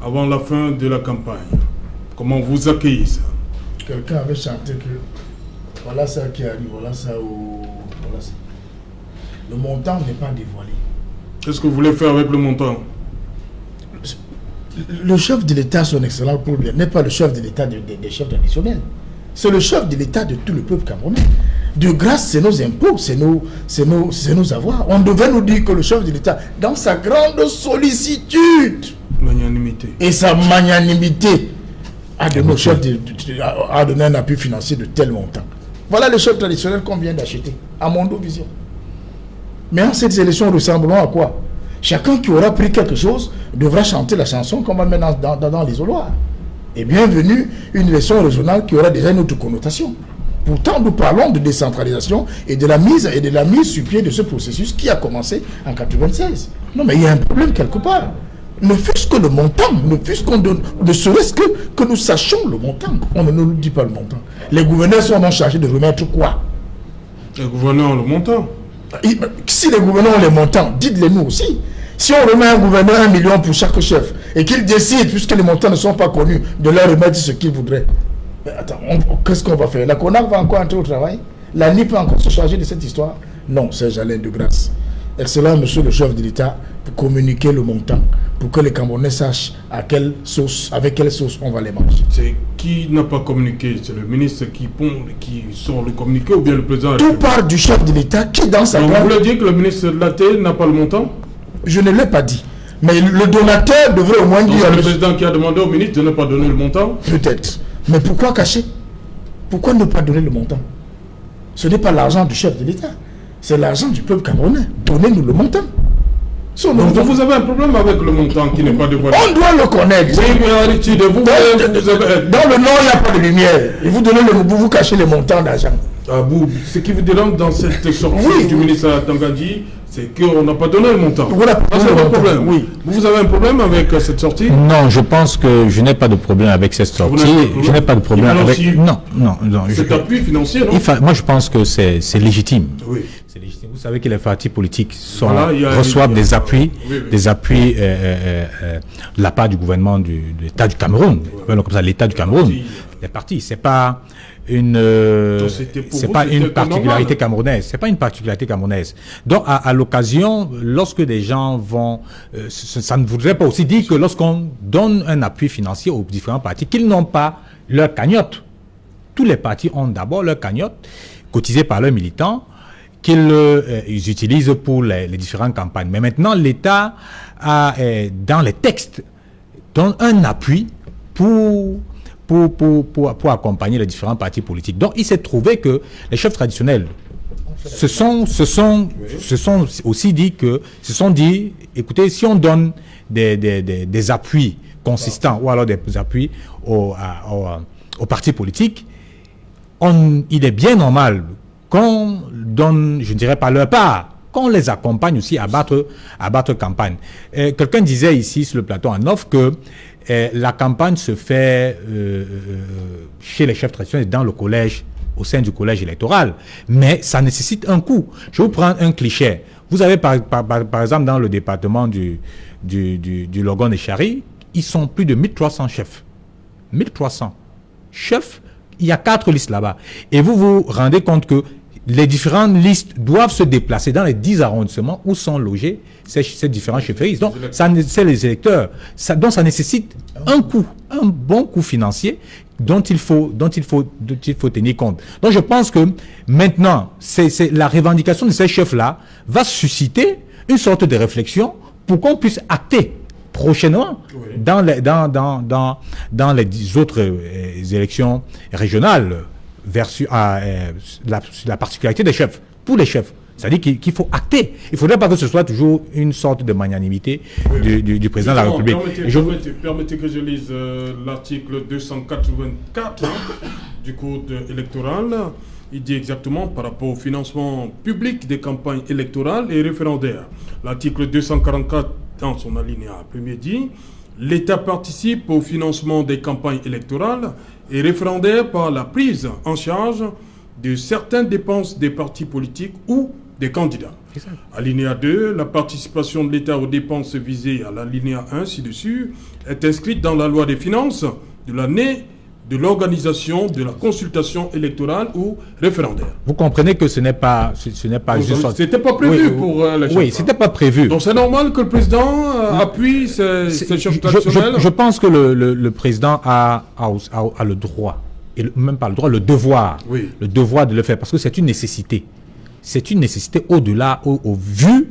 [SPEAKER 8] avant la fin de la campagne. Comment vous accueillez ça?
[SPEAKER 25] Quelqu'un avait chanté que voilà ça qui arrive, voilà ça ou voilà ça. Le montant n'est pas dévoilé.
[SPEAKER 8] Qu'est-ce que vous voulez faire avec le montant?
[SPEAKER 25] Le chef de l'État, son excellence pour lui, n'est pas le chef de l'État des chefs traditionnels. C'est le chef de l'État de tout le peuple camerounais. De grâce, c'est nos impôts, c'est nos avoirs. On devait nous dire que le chef de l'État, dans sa grande sollicitude
[SPEAKER 8] magnanimité.
[SPEAKER 25] Et sa magnanimité, a donné un appui financier de tel montant. Voilà le chef traditionnel qu'on vient d'acheter, à Mondo Vision. Mais en cette élection, ressemblons à quoi? Chacun qui aura pris quelque chose devra chanter la chanson qu'on va mettre dans l'isoloir. Et bienvenue une élection régionale qui aura déjà une autre connotation. Pourtant, nous parlons de décentralisation et de la mise sur pied de ce processus qui a commencé en 1996. Non, mais il y a un problème quelque part. Ne fût-ce que le montant, ne fût-ce qu'on donne, ne serait-ce que nous sachions le montant. On ne nous dit pas le montant. Les gouverneurs sont donc chargés de remettre quoi?
[SPEAKER 8] Les gouverneurs ont le montant.
[SPEAKER 25] Si les gouverneurs ont les montants, dites-les nous aussi. Si on remet un gouverneur 1 million pour chaque chef et qu'il décide, puisque les montants ne sont pas connus, de leur remettre ce qu'il voudrait. Mais attends, qu'est-ce qu'on va faire? La CONAC va encore entrer au travail? La NIP va encore se charger de cette histoire? Non, c'est Alain de grâce. Excellent, monsieur le chef de l'État, pour communiquer le montant, pour que les Camerounais sachent avec quelle sauce on va les manger.
[SPEAKER 8] C'est qui n'a pas communiqué? C'est le ministre qui sort le communiqué ou bien le président?
[SPEAKER 25] Tout part du chef de l'État qui, dans sa
[SPEAKER 8] Vous voulez dire que le ministre de la Terre n'a pas le montant?
[SPEAKER 25] Je ne l'ai pas dit. Mais le donateur devrait au moins dire...
[SPEAKER 8] C'est le président qui a demandé au ministre de ne pas donner le montant?
[SPEAKER 25] Peut-être. Mais pourquoi cacher? Pourquoi ne pas donner le montant? Ce n'est pas l'argent du chef de l'État. C'est l'argent du peuple camerounais. Donnez-nous le montant.
[SPEAKER 8] Donc vous avez un problème avec le montant qui n'est pas dévoilé.
[SPEAKER 25] On doit le connaître.
[SPEAKER 8] Oui, mais Aristide, vous avez...
[SPEAKER 25] Dans le nord, il n'y a pas de lumière. Et vous cachez les montants d'argent.
[SPEAKER 8] Ce qui vous dérange dans cette sortie du ministre Tangandji, c'est qu'on n'a pas donné le montant. C'est un problème. Oui. Vous avez un problème avec cette sortie?
[SPEAKER 7] Non, je pense que je n'ai pas de problème avec cette sortie. Je n'ai pas de problème avec... Non.
[SPEAKER 8] Cet appui financier, non?
[SPEAKER 7] Moi, je pense que c'est légitime.
[SPEAKER 8] Oui.
[SPEAKER 7] C'est légitime. Vous savez que les partis politiques reçoivent des appuis de la part du gouvernement de l'État du Cameroun. Comme ça, l'État du Cameroun. Les partis, c'est pas une particularité camerounaise. C'est pas une particularité camerounaise. Donc, à l'occasion, lorsque des gens vont... ça ne voudrait pas aussi dire que lorsqu'on donne un appui financier aux différents partis, qu'ils n'ont pas leur cagnotte. Tous les partis ont d'abord leur cagnotte, cotisée par leurs militants, qu'ils utilisent pour les différentes campagnes. Mais maintenant, l'État a, dans les textes, donne un appui pour accompagner les différents partis politiques. Donc, il s'est trouvé que les chefs traditionnels se sont aussi dit, écoutez, si on donne des appuis consistants ou alors des appuis aux partis politiques, il est bien normal qu'on donne, je ne dirais pas leur part, qu'on les accompagne aussi à battre campagne. Quelqu'un disait ici sur le plateau en off que la campagne se fait chez les chefs traditionnels dans le collège, au sein du collège électoral, mais ça nécessite un coût. Je vais vous prendre un cliché. Vous avez par exemple dans le département du Logon et Chari, ils sont plus de 1300 chefs. 1300 chefs, il y a 4 listes là-bas. Et vous vous rendez compte que les différentes listes doivent se déplacer dans les 10 arrondissements où sont logés ces différents chefferies. Donc, c'est les électeurs. Donc, ça nécessite un coût, un bon coût financier dont il faut tenir compte. Donc, je pense que maintenant, la revendication de ces chefs-là va susciter une sorte de réflexion pour qu'on puisse acter prochainement dans les autres élections régionales versus la particularité des chefs, pour les chefs. C'est-à-dire qu'il faut acter. Il ne faudrait pas que ce soit toujours une sorte de magnanimité du président de la République.
[SPEAKER 8] Permettez que je lise l'article 284 du Code électoral. Il dit exactement par rapport au financement public des campagnes électorales et référendaires. L'article 244 dans son alinéa premier dit « L'État participe au financement des campagnes électorales et référendaires par la prise en charge de certaines dépenses des partis politiques ou des candidats. » Alinéa 2, la participation de l'État aux dépenses visées à l'alinéa 1 ci-dessus est inscrite dans la loi des finances de l'année de l'organisation de la consultation électorale ou référendaire.
[SPEAKER 7] Vous comprenez que ce n'est pas juste...
[SPEAKER 8] C'était pas prévu pour les chefs.
[SPEAKER 7] Oui, c'était pas prévu.
[SPEAKER 8] Donc c'est normal que le président appuie ces chefs traditionnels.
[SPEAKER 7] Je pense que le président a le droit, et même pas le droit, le devoir de le faire, parce que c'est une nécessité. C'est une nécessité au-delà, au vu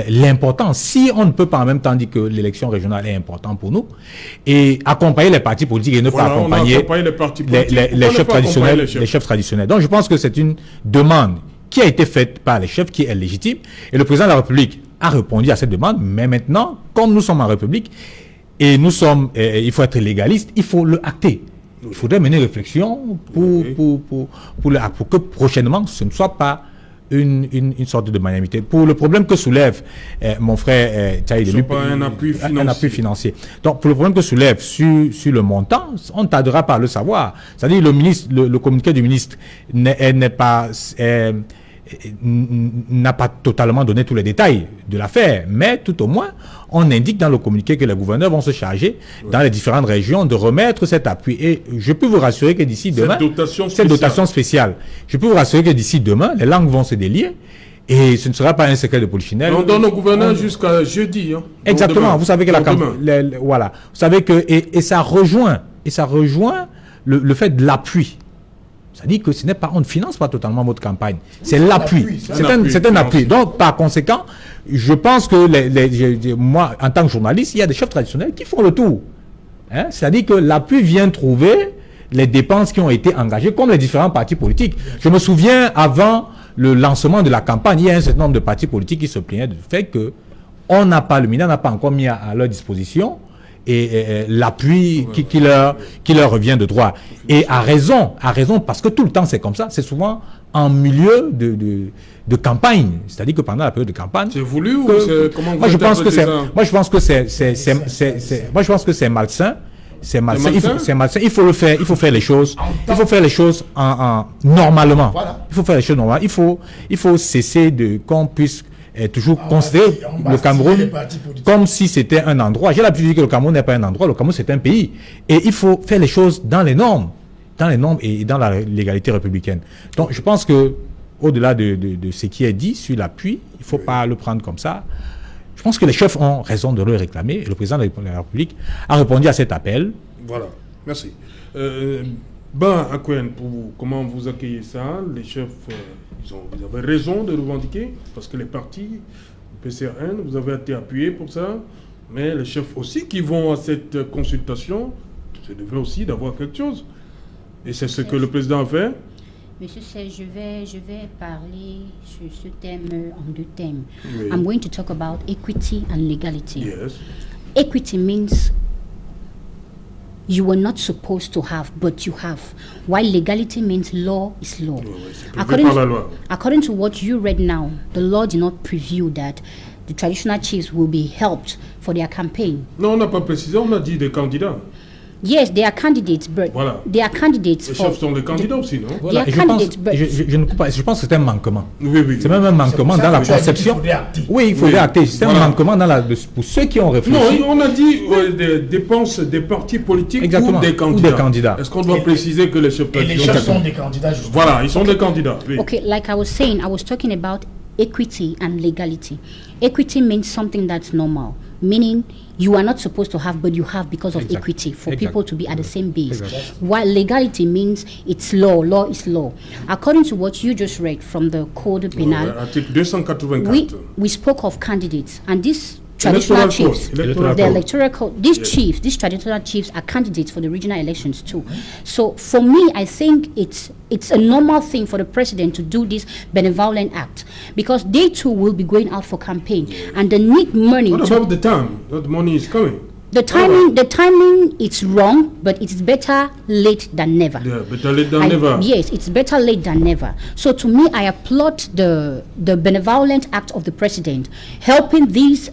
[SPEAKER 7] l'importance. Si on ne peut pas en même temps dire que l'élection régionale est importante pour nous, et accompagner les partis politiques et ne pas accompagner les chefs traditionnels. Donc je pense que c'est une demande qui a été faite par les chefs, qui est légitime, et le président de la République a répondu à cette demande. Mais maintenant, comme nous sommes en République, et il faut être légaliste, il faut le acter. Il faudrait mener une réflexion pour que prochainement ce ne soit pas une sorte de magnanimité. Pour le problème que soulève mon frère Tchaïd,
[SPEAKER 8] un appui financier.
[SPEAKER 7] Donc, pour le problème que soulève sur le montant, on ne tardera pas à le savoir. C'est-à-dire le communiqué du ministre n'a pas totalement donné tous les détails de l'affaire, mais tout au moins, on indique dans le communiqué que les gouverneurs vont se charger dans les différentes régions de remettre cet appui. Et je peux vous rassurer que d'ici demain, cette dotation spéciale, je peux vous rassurer que d'ici demain, les langues vont se délier Et ce ne sera pas un secret de polichinelle.
[SPEAKER 8] On donne au gouverneur jusqu'à jeudi. Hein,
[SPEAKER 7] exactement.
[SPEAKER 8] Demain.
[SPEAKER 7] Vous savez que voilà. Vous savez que et ça rejoint le fait de l'appui. Ça dit que ce n'est pas, on ne finance pas totalement votre campagne. C'est l'appui. C'est un appui. Donc, par conséquent, je pense que moi, en tant que journaliste, il y a des chefs traditionnels qui font le tour. Hein? C'est-à-dire que l'appui vient trouver les dépenses qui ont été engagées, comme les différents partis politiques. Je me souviens, avant le lancement de la campagne, il y a un certain nombre de partis politiques qui se plaignaient du fait que le ministère n'a pas encore mis à leur disposition et l'appui qui leur revient de droit. Et à raison, parce que tout le temps c'est comme ça, c'est souvent en milieu de campagne, c'est-à-dire que pendant la période de campagne.
[SPEAKER 8] C'est voulu ou c'est comment vous
[SPEAKER 7] moi je pense que c'est malsain. C'est malsain. Il faut faire les choses. Il faut faire les choses normalement. Voilà. Il faut faire les choses normalement. Il faut cesser qu'on puisse toujours considérer le Cameroun comme si c'était un endroit. J'ai l'habitude de dire que le Cameroun n'est pas un endroit. Le Cameroun c'est un pays. Et il faut faire les choses dans les normes et dans la légalité républicaine. Donc je pense que au-delà de ce qui est dit sur l'appui, il ne faut pas le prendre comme ça. Je pense que les chefs ont raison de le réclamer et le président de la République a répondu à cet appel.
[SPEAKER 8] Voilà, merci. Akouane, comment vous accueillez ça? Les chefs, vous avez raison de revendiquer parce que les partis, le PCRN, vous avez été appuyés pour ça, mais les chefs aussi qui vont à cette consultation, c'est devrait aussi d'avoir quelque chose. Et c'est ce que le président a fait.
[SPEAKER 2] Monsieur Serge, je vais parler sur ce thème en deux thèmes.
[SPEAKER 8] Oui.
[SPEAKER 2] I'm going to talk about equity and legality.
[SPEAKER 8] Yes.
[SPEAKER 2] Equity means you were not supposed to have, but you have. While legality means law is law. According to what you read now, the law did not preview that the traditional chiefs will be helped for their campaign.
[SPEAKER 8] Non, on n'a pas précisé, on a dit des candidats.
[SPEAKER 2] Yes, they are candidates, but they are candidates.
[SPEAKER 8] Les chefs sont des candidats aussi, non?
[SPEAKER 7] Voilà. Je pense que c'est un manquement.
[SPEAKER 8] Oui.
[SPEAKER 7] C'est même un manquement dans la conception. Il faudrait acter. C'est un manquement pour ceux qui ont réfléchi.
[SPEAKER 8] Non, on a dit des dépenses des partis politiques ou des candidats. Est-ce qu'on doit préciser que les chefs
[SPEAKER 25] sont des candidats, justement.
[SPEAKER 8] Voilà, ils sont des candidats. Oui.
[SPEAKER 2] Okay, like I was saying, I was talking about equity and legality. Equity means something that's normal, meaning you are not supposed to have, but you have because of equity for people to be at the same base. While legality means it's law is law. According to what you just read from the Code Penal,
[SPEAKER 8] Article 284.
[SPEAKER 2] We spoke of candidates, and these traditional chiefs, the electoral code, these traditional chiefs are candidates for the regional elections too. So for me, I think it's a normal thing for the president to do this benevolent act because they too will be going out for campaign and they need money.
[SPEAKER 8] What about the time that the money is coming?
[SPEAKER 2] The timing it's wrong, but it's better late than never.
[SPEAKER 8] Yeah, better late than never.
[SPEAKER 2] Yes, it's better late than never. So to me, I applaud the benevolent act of the president, helping these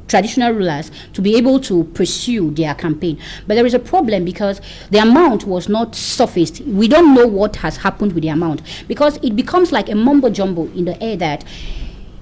[SPEAKER 2] traditional rulers to be able to pursue their campaign. But there is a problem because the amount was not surfaced. We don't know what has happened with the amount because it becomes like a mumbo jumbo in the air that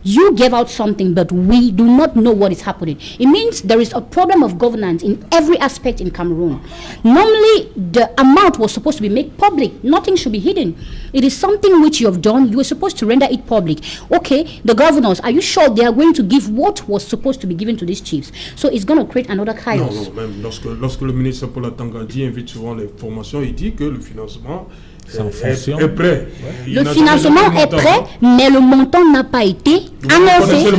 [SPEAKER 2] you gave out something, but we do not know what is happening. It means there is a problem of governance in every aspect in Cameroon. Normally, the amount was supposed to be made public. Nothing should be hidden. It is something which you have done. You are supposed to render it public. Okay, the governors, are you sure they are going to give what was supposed to be given to these chiefs? So it's going to create another chaos.
[SPEAKER 8] Non, même lorsque le ministre Paul Tangandji invite souvent les formations, il dit que le financement est prêt.
[SPEAKER 2] Le financement est prêt, mais le montant n'a pas été annoncé.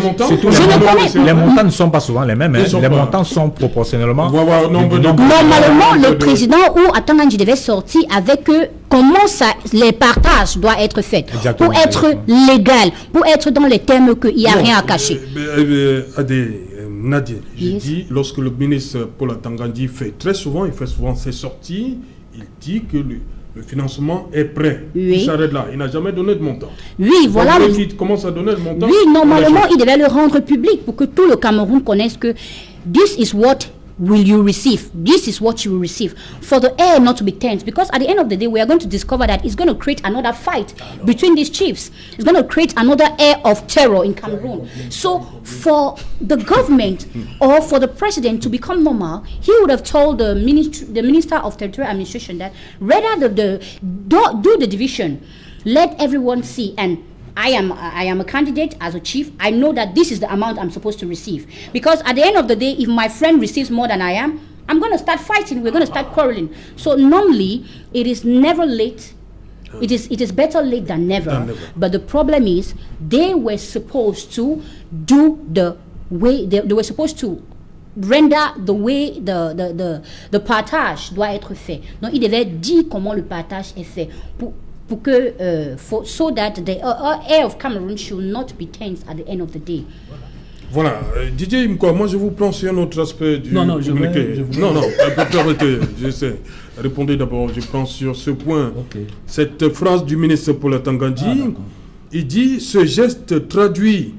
[SPEAKER 7] Les montants ne sont pas souvent les mêmes. Les montants sont proportionnellement.
[SPEAKER 2] Normalement, le président ou Atangandji devait sortir avec comment les partages doivent être faits pour être légal, pour être dans les termes qu'il n'y a rien à cacher.
[SPEAKER 8] Nadia, j'ai dit, lorsque le ministre Paul Tangandji fait souvent ses sorties, il dit que le financement est prêt. Il s'arrête là. Il n'a jamais donné de montant.
[SPEAKER 2] Oui, voilà.
[SPEAKER 8] Il commence à donner le montant.
[SPEAKER 2] Oui, normalement, il devait le rendre public pour que tout le Cameroun connaisse que this is what will you receive. This is what you will receive. For the air not to be tense, because at the end of the day, we are going to discover that it's going to create another fight between these chiefs. It's going to create another air of terror in Cameroon. So for the government or for the president to become normal, he would have told the Minister of Territorial Administration that rather do the division, let everyone see, and I am a candidate as a chief. I know that this is the amount I'm supposed to receive. Because at the end of the day, if my friend receives more than I am, I'm going to start fighting. We're going to start quarreling. So normally, it is never late. It is better late than never. But the problem is, they were supposed to do the way, they were supposed to render the way the partage doit être fait. Donc, il devait dire comment le partage est fait pour que, so that the air of Cameroon should not be tense at the end of the day.
[SPEAKER 8] Voilà, Didier Imko, moi je vous prends sur un autre aspect du communiqué. Non, permettez, j'essaie. Répondez d'abord, je prends sur ce point. Cette phrase du ministre Paul Tangandji, il dit « Ce geste traduit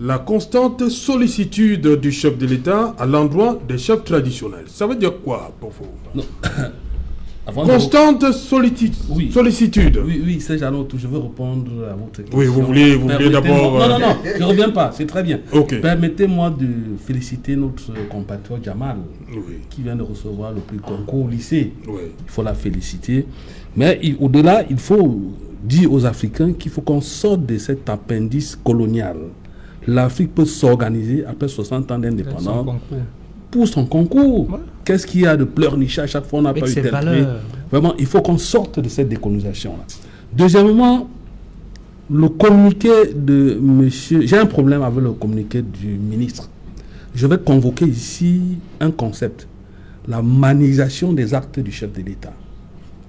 [SPEAKER 8] la constante sollicitude du chef de l'État à l'endroit des chefs traditionnels. » Ça veut dire quoi pour vous? Constante sollicitude.
[SPEAKER 11] Oui, c'est Jeannot, je veux répondre à votre question.
[SPEAKER 8] Oui, vous voulez d'abord...
[SPEAKER 11] Non, je ne reviens pas, c'est très bien. Permettez-moi de féliciter notre compatriote Jamal, qui vient de recevoir le prix concours au lycée. Il faut la féliciter. Mais au-delà, il faut dire aux Africains qu'il faut qu'on sorte de cet appendice colonial. L'Afrique peut s'organiser après 60 ans d'indépendance pour son concours. Qu'est-ce qu'il y a de pleurnicher à chaque fois on n'a pas eu tel prix? Vraiment, il faut qu'on sorte de cette décolonisation-là. Deuxièmement, le communiqué de monsieur... J'ai un problème avec le communiqué du ministre. Je vais convoquer ici un concept. La manisation des actes du chef de l'État.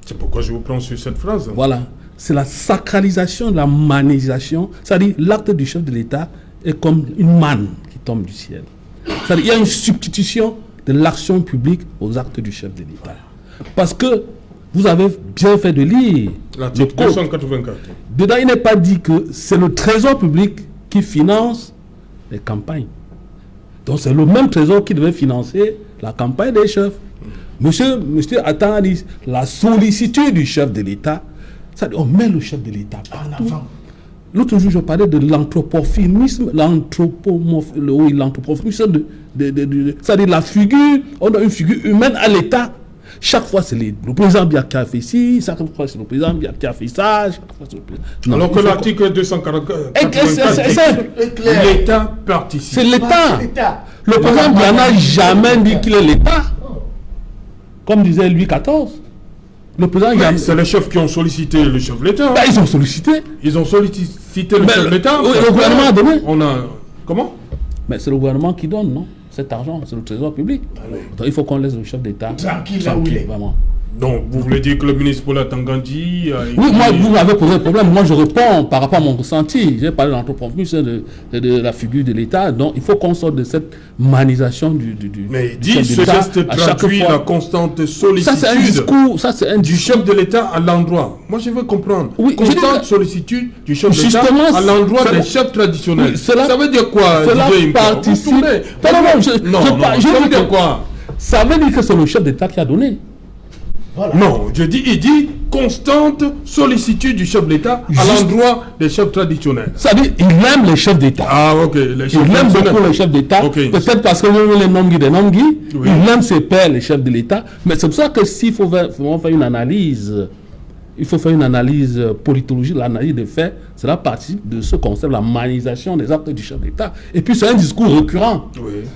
[SPEAKER 8] C'est pourquoi je vous prends sur cette phrase.
[SPEAKER 11] Voilà. C'est la sacralisation de la manisation. C'est-à-dire l'acte du chef de l'État est comme une manne qui tombe du ciel. C'est-à-dire qu'il y a une substitution de l'action publique aux actes du chef de l'État. Parce que vous avez bien fait de lire
[SPEAKER 8] l'article 284.
[SPEAKER 11] Dedans, il n'est pas dit que c'est le trésor public qui finance les campagnes. Donc c'est le même trésor qui devait financer la campagne des chefs. Monsieur Attan a dit la sollicitude du chef de l'État, c'est-à-dire on met le chef de l'État partout. L'autre jour, je parlais de l'anthropomorphisme, c'est-à-dire la figure, on a une figure humaine à l'État. Chaque fois, c'est le président Biya qui a fait ci, chaque fois, c'est le président Biya qui a fait ça.
[SPEAKER 8] Alors que l'article 284, l'État participe.
[SPEAKER 11] C'est l'État. Le président Biya n'a jamais dit qu'il est l'État. Comme disait Louis XIV.
[SPEAKER 8] C'est les chefs qui ont sollicité le chef de l'État.
[SPEAKER 11] Ils ont sollicité.
[SPEAKER 8] Ils ont sollicité le chef de l'État.
[SPEAKER 11] Le gouvernement a donné.
[SPEAKER 8] Comment?
[SPEAKER 11] Mais c'est le gouvernement qui donne, non? Cet argent, c'est le trésor public. Donc il faut qu'on laisse le chef d'État
[SPEAKER 25] tranquille là où il est. Vraiment.
[SPEAKER 8] Donc vous voulez dire que le ministre Paul Tangandji
[SPEAKER 11] Oui, moi, vous m'avez posé un problème. Moi, je réponds par rapport à mon ressenti. J'ai parlé de l'anthropomorphisme, de la figure de l'État. Donc il faut qu'on sorte de cette manisation du
[SPEAKER 8] Mais il dit ce geste traduit la constante sollicitude du chef de l'État à l'endroit. Moi, je veux comprendre. Constante sollicitude du chef de l'État à l'endroit des chefs traditionnels.
[SPEAKER 11] Oui,
[SPEAKER 8] ça veut dire quoi?
[SPEAKER 11] Cela participe...
[SPEAKER 8] Non, ça veut dire quoi?
[SPEAKER 11] Ça veut dire que c'est le chef d'État qui a donné.
[SPEAKER 8] Voilà. Non, il dit constante sollicitude du chef d'État à l'endroit des chefs traditionnels.
[SPEAKER 11] Ça veut dire il aime les chefs d'État.
[SPEAKER 8] Ah, ok.
[SPEAKER 11] Il aime beaucoup les chefs d'État. Peut-être parce que nous, les Nomgui des Nomgui, il aime ses pères, les chefs de l'État. Mais c'est pour ça que s'il faut faire une analyse, il faut faire une analyse politologique, l'analyse des faits. Cela participe de ce concept, la manisation des actes du chef d'État. Et puis c'est un discours récurrent.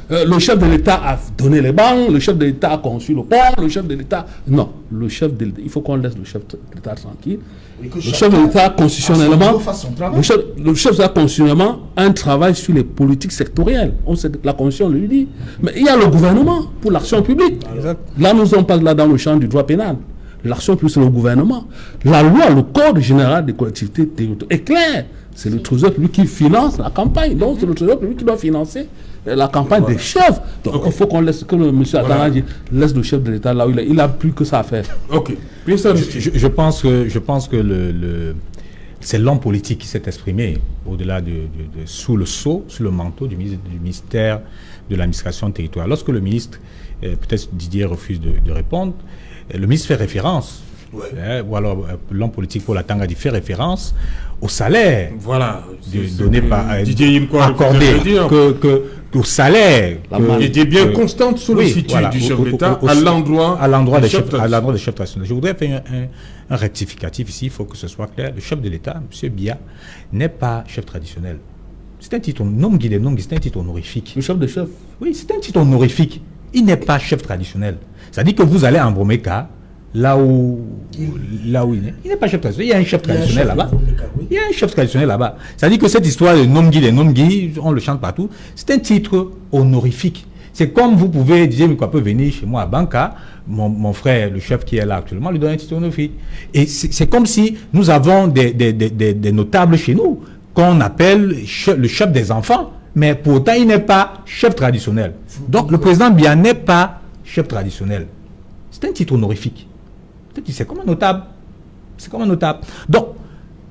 [SPEAKER 11] Le chef de l'État a donné les banques, le chef de l'État a conçu le port, le chef de l'État... Non, il faut qu'on laisse le chef de l'État tranquille. Le chef de l'État constitutionnellement... Le chef de l'État constitutionnellement a un travail sur les politiques sectorielles. La Constitution le dit. Mais il y a le gouvernement pour l'action publique. Là, nous sommes pas là dans le champ du droit pénal. L'action plus c'est le gouvernement. La loi, le code général des collectivités territoriales est clair. C'est le trésor public qui finance la campagne. Donc c'est le trésor public qui doit financer la campagne des chefs. Donc il faut qu'on laisse que le monsieur Attan laisse le chef de l'État là où il est. Il a plus que ça à faire.
[SPEAKER 8] Ok.
[SPEAKER 7] Je pense que c'est l'homme politique qui s'est exprimé au-delà sous le sceau, sous le manteau du ministère de l'administration territoriale. Lorsque le ministre, peut-être Didier refuse de répondre, le ministre fait référence, ou alors l'homme politique Paul Tangandji fait référence au salaire donné par accordé, au salaire.
[SPEAKER 8] Il est bien constante sollicitude du chef d'État à l'endroit
[SPEAKER 7] des chefs traditionnels. Je voudrais faire un rectificatif ici, il faut que ce soit clair. Le chef de l'État, M. Biya, n'est pas chef traditionnel. C'est un titre, c'est un titre honorifique.
[SPEAKER 11] Le chef de chef.
[SPEAKER 7] Oui, c'est un titre honorifique. Il n'est pas chef traditionnel. C'est-à-dire que vous allez en Bromeka, là où il est. Il n'est pas chef traditionnel. Il y a un chef traditionnel là-bas. Il y a un chef traditionnel là-bas. C'est-à-dire que cette histoire de Nomgui, on le chante partout, c'est un titre honorifique. C'est comme vous pouvez dire, mais quoi peut venir chez moi à Banca, mon frère, le chef qui est là actuellement, lui donne un titre honorifique. Et c'est comme si nous avons des notables chez nous, qu'on appelle le chef des enfants, mais pourtant il n'est pas chef traditionnel. Donc le président Biya n'est pas chef traditionnel. C'est un titre honorifique. C'est comme un notable. C'est comme un notable. Donc,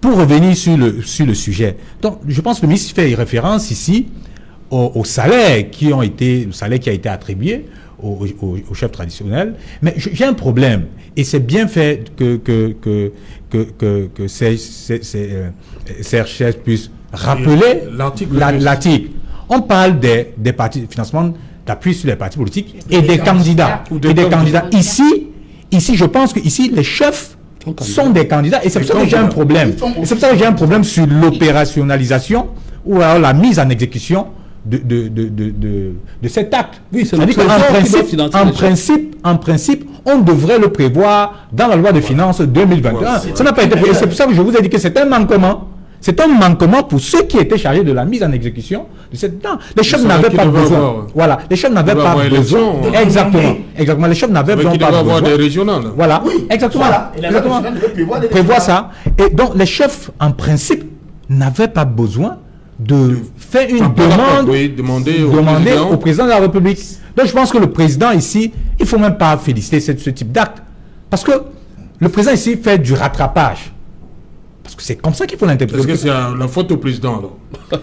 [SPEAKER 7] pour revenir sur le sujet, donc, je pense que le ministre fait référence ici au salaire qui a été attribué au chef traditionnel. Mais j'ai un problème. Et c'est bien fait que CRCS puisse rappeler l'article. On parle des partis, financement d'appui sur les partis politiques et des candidats. Ici, je pense que ici, les chefs sont des candidats. Et c'est pour ça que j'ai un problème. Et c'est pour ça que j'ai un problème sur l'opérationnalisation ou alors la mise en exécution de cet acte.
[SPEAKER 11] Oui, c'est
[SPEAKER 7] en principe, on devrait le prévoir dans la loi de finances 2021. Ça n'a pas été prévu. C'est pour ça que je vous ai dit que c'est un manquement. C'est un manquement pour ceux qui étaient chargés de la mise en exécution de cette dent. Les chefs n'avaient pas besoin. Voilà, les chefs n'avaient pas besoin. Exactement. Les chefs n'avaient pas besoin.
[SPEAKER 8] Des régionales.
[SPEAKER 7] Voilà, exactement. Prévoir ça. Et donc les chefs, en principe, n'avaient pas besoin de faire une demander au président de la République. Donc je pense que le président ici, il ne faut même pas féliciter ce type d'acte. Parce que le président ici fait du rattrapage. Parce que c'est comme ça qu'il faut l'interpréter.
[SPEAKER 8] Est-ce que c'est la faute au président alors?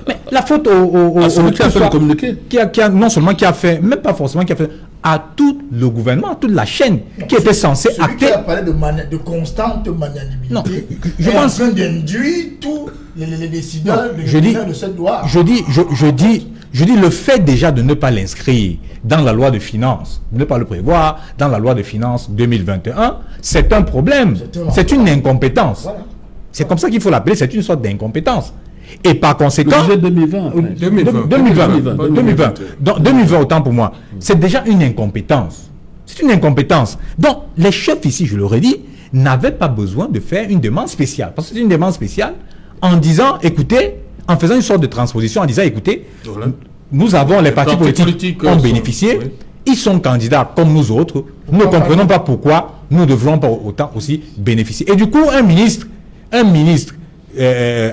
[SPEAKER 7] Mais la faute au
[SPEAKER 11] celui qui a fait le communiqué.
[SPEAKER 7] Non seulement qui a fait, même pas forcément qui a fait, à tout le gouvernement, à toute la chaîne qui était censée acter.
[SPEAKER 25] Qui a parlé de constante maniabilité.
[SPEAKER 7] Non, je pense
[SPEAKER 25] d'induire tous les décideurs de cette loi.
[SPEAKER 7] Je dis le fait déjà de ne pas l'inscrire dans la loi de finances, de ne pas le prévoir dans la loi de finances 2021, c'est un problème. C'est une incompétence. Voilà. C'est comme ça qu'il faut l'appeler, c'est une sorte d'incompétence. Et par conséquent...
[SPEAKER 11] 2020.
[SPEAKER 7] Donc, 2020, autant pour moi. C'est déjà une incompétence. C'est une incompétence. Donc, les chefs ici, je l'aurais dit, n'avaient pas besoin de faire une demande spéciale. Parce que c'est une demande spéciale en disant, écoutez, en faisant une sorte de transposition, en disant, écoutez, nous avons, les partis politiques ont bénéficié, ils sont candidats comme nous autres, nous ne comprenons pas pourquoi nous devrons pas autant aussi bénéficier. Et du coup, un ministre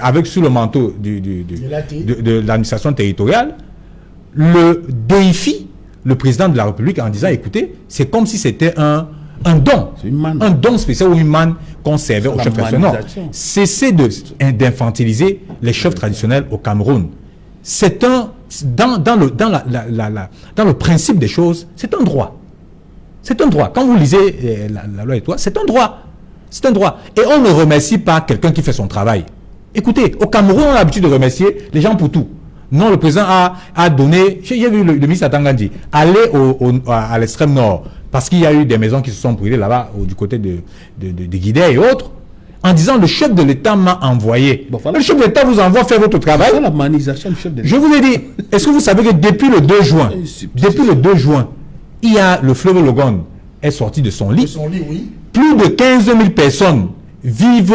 [SPEAKER 7] avec sous le manteau de l'administration territoriale le déifie le président de la République en disant, écoutez, c'est comme si c'était un don spécial ou une manne qu'on servait aux chefs traditionnels. Cessez d'infantiliser les chefs traditionnels au Cameroun. C'est dans le principe des choses, c'est un droit. C'est un droit. Quand vous lisez la loi et toi, c'est un droit. C'est un droit. Et on ne remercie pas quelqu'un qui fait son travail. Écoutez, au Cameroun, on a l'habitude de remercier les gens pour tout. Non, le président a donné, j'ai vu le ministre Atangandi aller à l'extrême nord, parce qu'il y a eu des maisons qui se sont brûlées là-bas, du côté de Guidé et autres, en disant, le chef de l'État m'a envoyé. Bon, voilà. Le chef de l'État vous envoie faire votre travail.
[SPEAKER 11] C'est la manisation du chef de l'État.
[SPEAKER 7] Je vous ai dit, est-ce que vous savez que depuis le 2 juin, il y a le fleuve Logone est sorti de son lit.
[SPEAKER 25] Oui.
[SPEAKER 7] Plus de 15 000 personnes vivent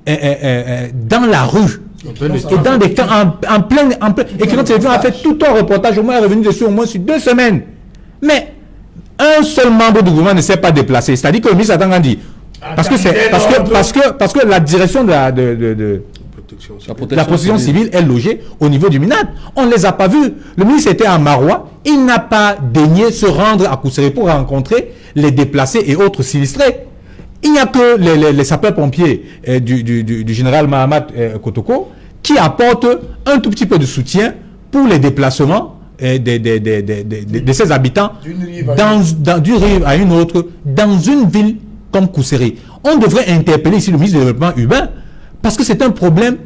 [SPEAKER 7] dans la rue. Et dans des camps en plein. Et que notre télévision a fait tout un reportage, au moins est revenu dessus au moins sur 2 semaines. Mais un seul membre du gouvernement ne s'est pas déplacé. C'est-à-dire que le ministre Atanga dit, parce que la direction de la protection civile est logée au niveau du MINAD. On ne les a pas vus. Le ministre était à Maroua. Il n'a pas daigné se rendre à Kousseré pour rencontrer les déplacés et autres sinistrés. Il n'y a que les sapeurs-pompiers du général Mahamat Kotoko qui apportent un tout petit peu de soutien pour les déplacements de ces habitants d'une rive à une autre, dans une ville comme Kousseré. On devrait interpeller ici le ministre du Développement urbain parce que c'est un problème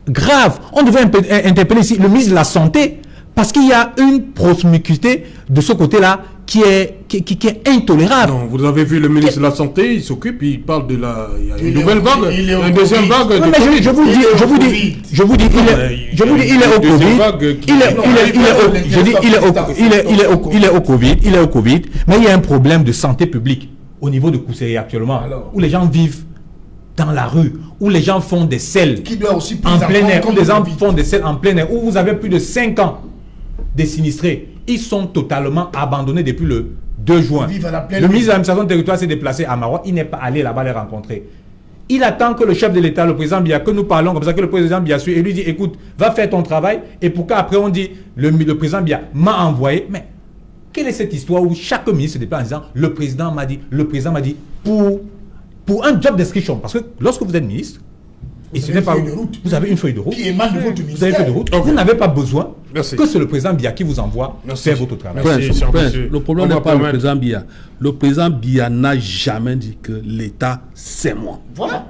[SPEAKER 7] grave. On devrait interpeller ici le ministre de la Santé Parce qu'il y a une promiscuité de ce côté-là qui est intolérable.
[SPEAKER 8] Non, vous avez vu le ministre de la Santé, il s'occupe, il parle de la... Il y a une nouvelle vague, une deuxième vague.
[SPEAKER 7] Oui, mais je vous dis, il est au Covid. Il est au Covid, mais il y a un problème de santé publique au niveau de Kousséry actuellement, où les gens vivent dans la rue, où les gens font des selles en plein air, où les gens font des selles en plein air, où vous avez plus de 5 ans des sinistrés. Ils sont totalement abandonnés depuis le 2 juin. Le ministre de l'administration territoriale s'est déplacé à Marois, il n'est pas allé là-bas les rencontrer. Il attend que le chef de l'État, le président Biya, que nous parlons comme ça, que le président Biya suit, et lui dit, écoute, va faire ton travail, et pourquoi après on dit, le président Biya m'a envoyé. Mais quelle est cette histoire où chaque ministre se déplace en disant, le président m'a dit, pour un job description, parce que lorsque vous êtes ministre, et ce n'est pas vous avez une feuille de route
[SPEAKER 25] qui émane de votre ministère.
[SPEAKER 7] Vous avez une feuille de route. Vous n'avez pas besoin que c'est le président Biya qui vous envoie faire votre travail.
[SPEAKER 11] Le problème n'est pas le président Biya. Le président Biya n'a jamais dit que l'État c'est moi.
[SPEAKER 25] Voilà.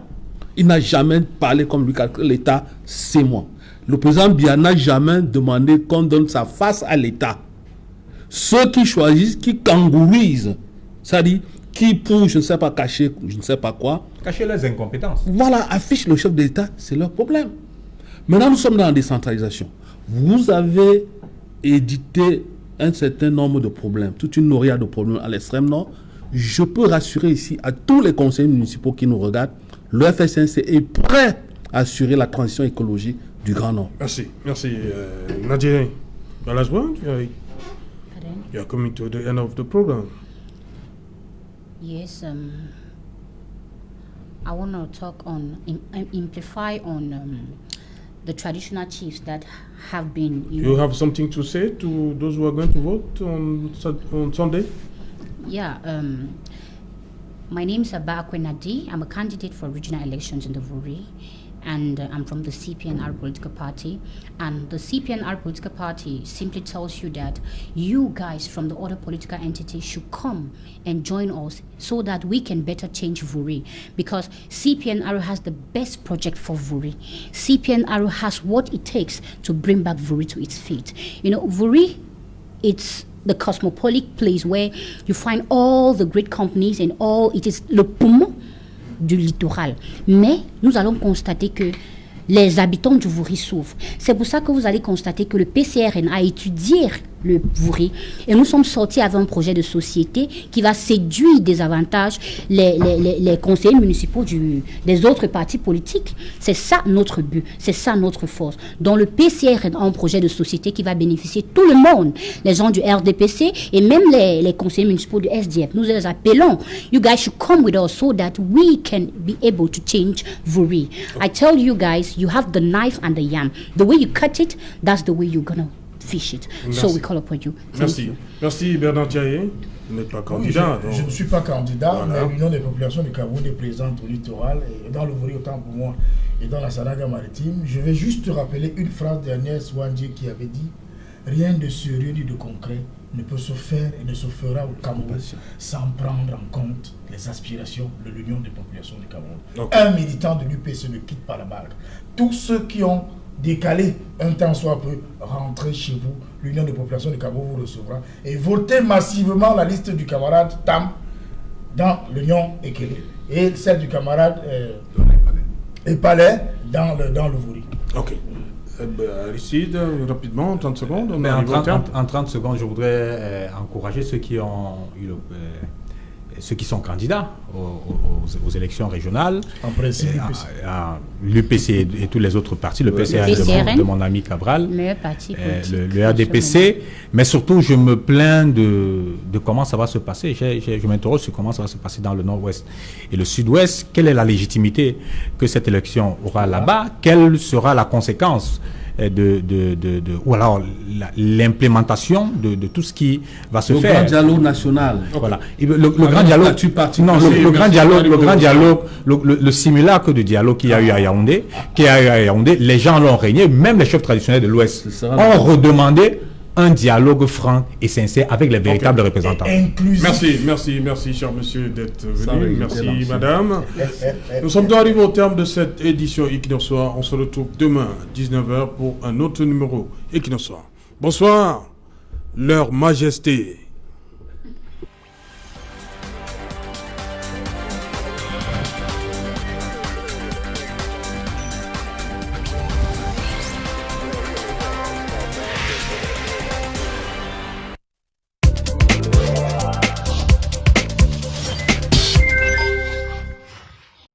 [SPEAKER 11] Il n'a jamais parlé comme lui que l'État c'est moi. Le président Biya n'a jamais demandé qu'on donne sa face à l'État. Ceux qui choisissent, qui kangourisent, c'est-à-dire qui pour, je ne sais pas, cacher, je ne sais pas quoi.
[SPEAKER 7] Cacher leurs incompétences.
[SPEAKER 11] Voilà, affiche le chef de l'État, c'est leur problème. Maintenant, nous sommes dans la décentralisation. Vous avez édité un certain nombre de problèmes, toute une nourrière de problèmes à l'extrême nord. Je peux rassurer ici à tous les conseillers municipaux qui nous regardent, le FSNC est prêt à assurer la transition écologique du Grand Nord.
[SPEAKER 8] Merci. Nadia, the last one? You are coming to the end of the program.
[SPEAKER 2] Yes, I want to talk on, amplify on the traditional chiefs that have been...
[SPEAKER 8] You have something to say to those who are going to vote on Sunday?
[SPEAKER 2] Yeah, my name is Abba Akwenadi. I'm a candidate for regional elections in the Vuri, and I'm from the CPNR political party. And the CPNR political party simply tells you that you guys from the other political entities should come and join us so that we can better change Vuri. Because CPNR has the best project for Vuri. CPNR has what it takes to bring back Vuri to its feet. You know, Vuri, it's the cosmopolitan place where you find all the great companies and all, it is le poumon du littoral. Mais nous allons constater que les habitants du Vuri souffrent. C'est pour ça que vous allez constater que le PCRN a étudié le Vuri et nous sommes sortis avec un projet de société qui va séduire des avantages les conseillers municipaux des autres partis politiques. C'est ça notre but, c'est ça notre force. Dans le PCRN a un projet de société qui va bénéficier tout le monde, les gens du RDPC et même les conseillers municipaux du SDF. Nous les appelons. You guys should come with us so that we can be able to change Vuri. I tell you guys, you have the knife and the yam. The way you cut it, that's the way you're gonna fish it.
[SPEAKER 8] Merci.
[SPEAKER 2] So we call upon you.
[SPEAKER 8] Merci Bernard Diaye. Vous n'êtes pas candidat.
[SPEAKER 25] Oui, je ne suis pas candidat, voilà. Mais l'Union des populations du Cameroun est présente au littoral, et dans le Vuri autant pour moi, et dans la Sanaga maritime. Je vais juste rappeler une phrase d'Ernest Ouandjé qui avait dit « Rien de sérieux ni de concret ne peut se faire et ne se fera au Cameroun sans prendre en compte les aspirations de l'Union des populations du Cameroun. » Un militant de l'UPC ne quitte pas la barque. Tous ceux qui ont décalé un temps soit peu, rentrez chez vous, l'Union des populations du Cameroun vous recevra et votez massivement la liste du camarade Tam dans l'Union Ekele et celle du camarade Palais dans le Vuri.
[SPEAKER 8] Ok. Aristide, rapidement, en 30 secondes.
[SPEAKER 7] Mais en 30 secondes, je voudrais encourager ceux qui ont eu ceux qui sont candidats aux élections régionales,
[SPEAKER 25] en principe,
[SPEAKER 7] l'UPC et tous les autres partis, le PCRN de mon ami Cabral, le RDPC, mais surtout je me plains de comment ça va se passer. Je m'interroge sur comment ça va se passer dans le nord-ouest et le sud-ouest. Quelle est la légitimité que cette élection aura là-bas? Quelle sera la conséquence ou alors l'implémentation de tout ce qui va se faire.
[SPEAKER 11] Le grand dialogue national.
[SPEAKER 7] Voilà. Le grand dialogue. Le grand dialogue, le simulacre de dialogue qu'il y a eu à Yaoundé, les gens l'ont régné, même les chefs traditionnels de l'Ouest ont redemandé un dialogue franc et sincère avec les véritables représentants.
[SPEAKER 8] Merci, cher monsieur, d'être venu. Merci, madame. Nous sommes arrivés au terme de cette édition Equinox Soir. On se retrouve demain, 19h, pour un autre numéro Equinox Soir. Bonsoir, Leur Majesté.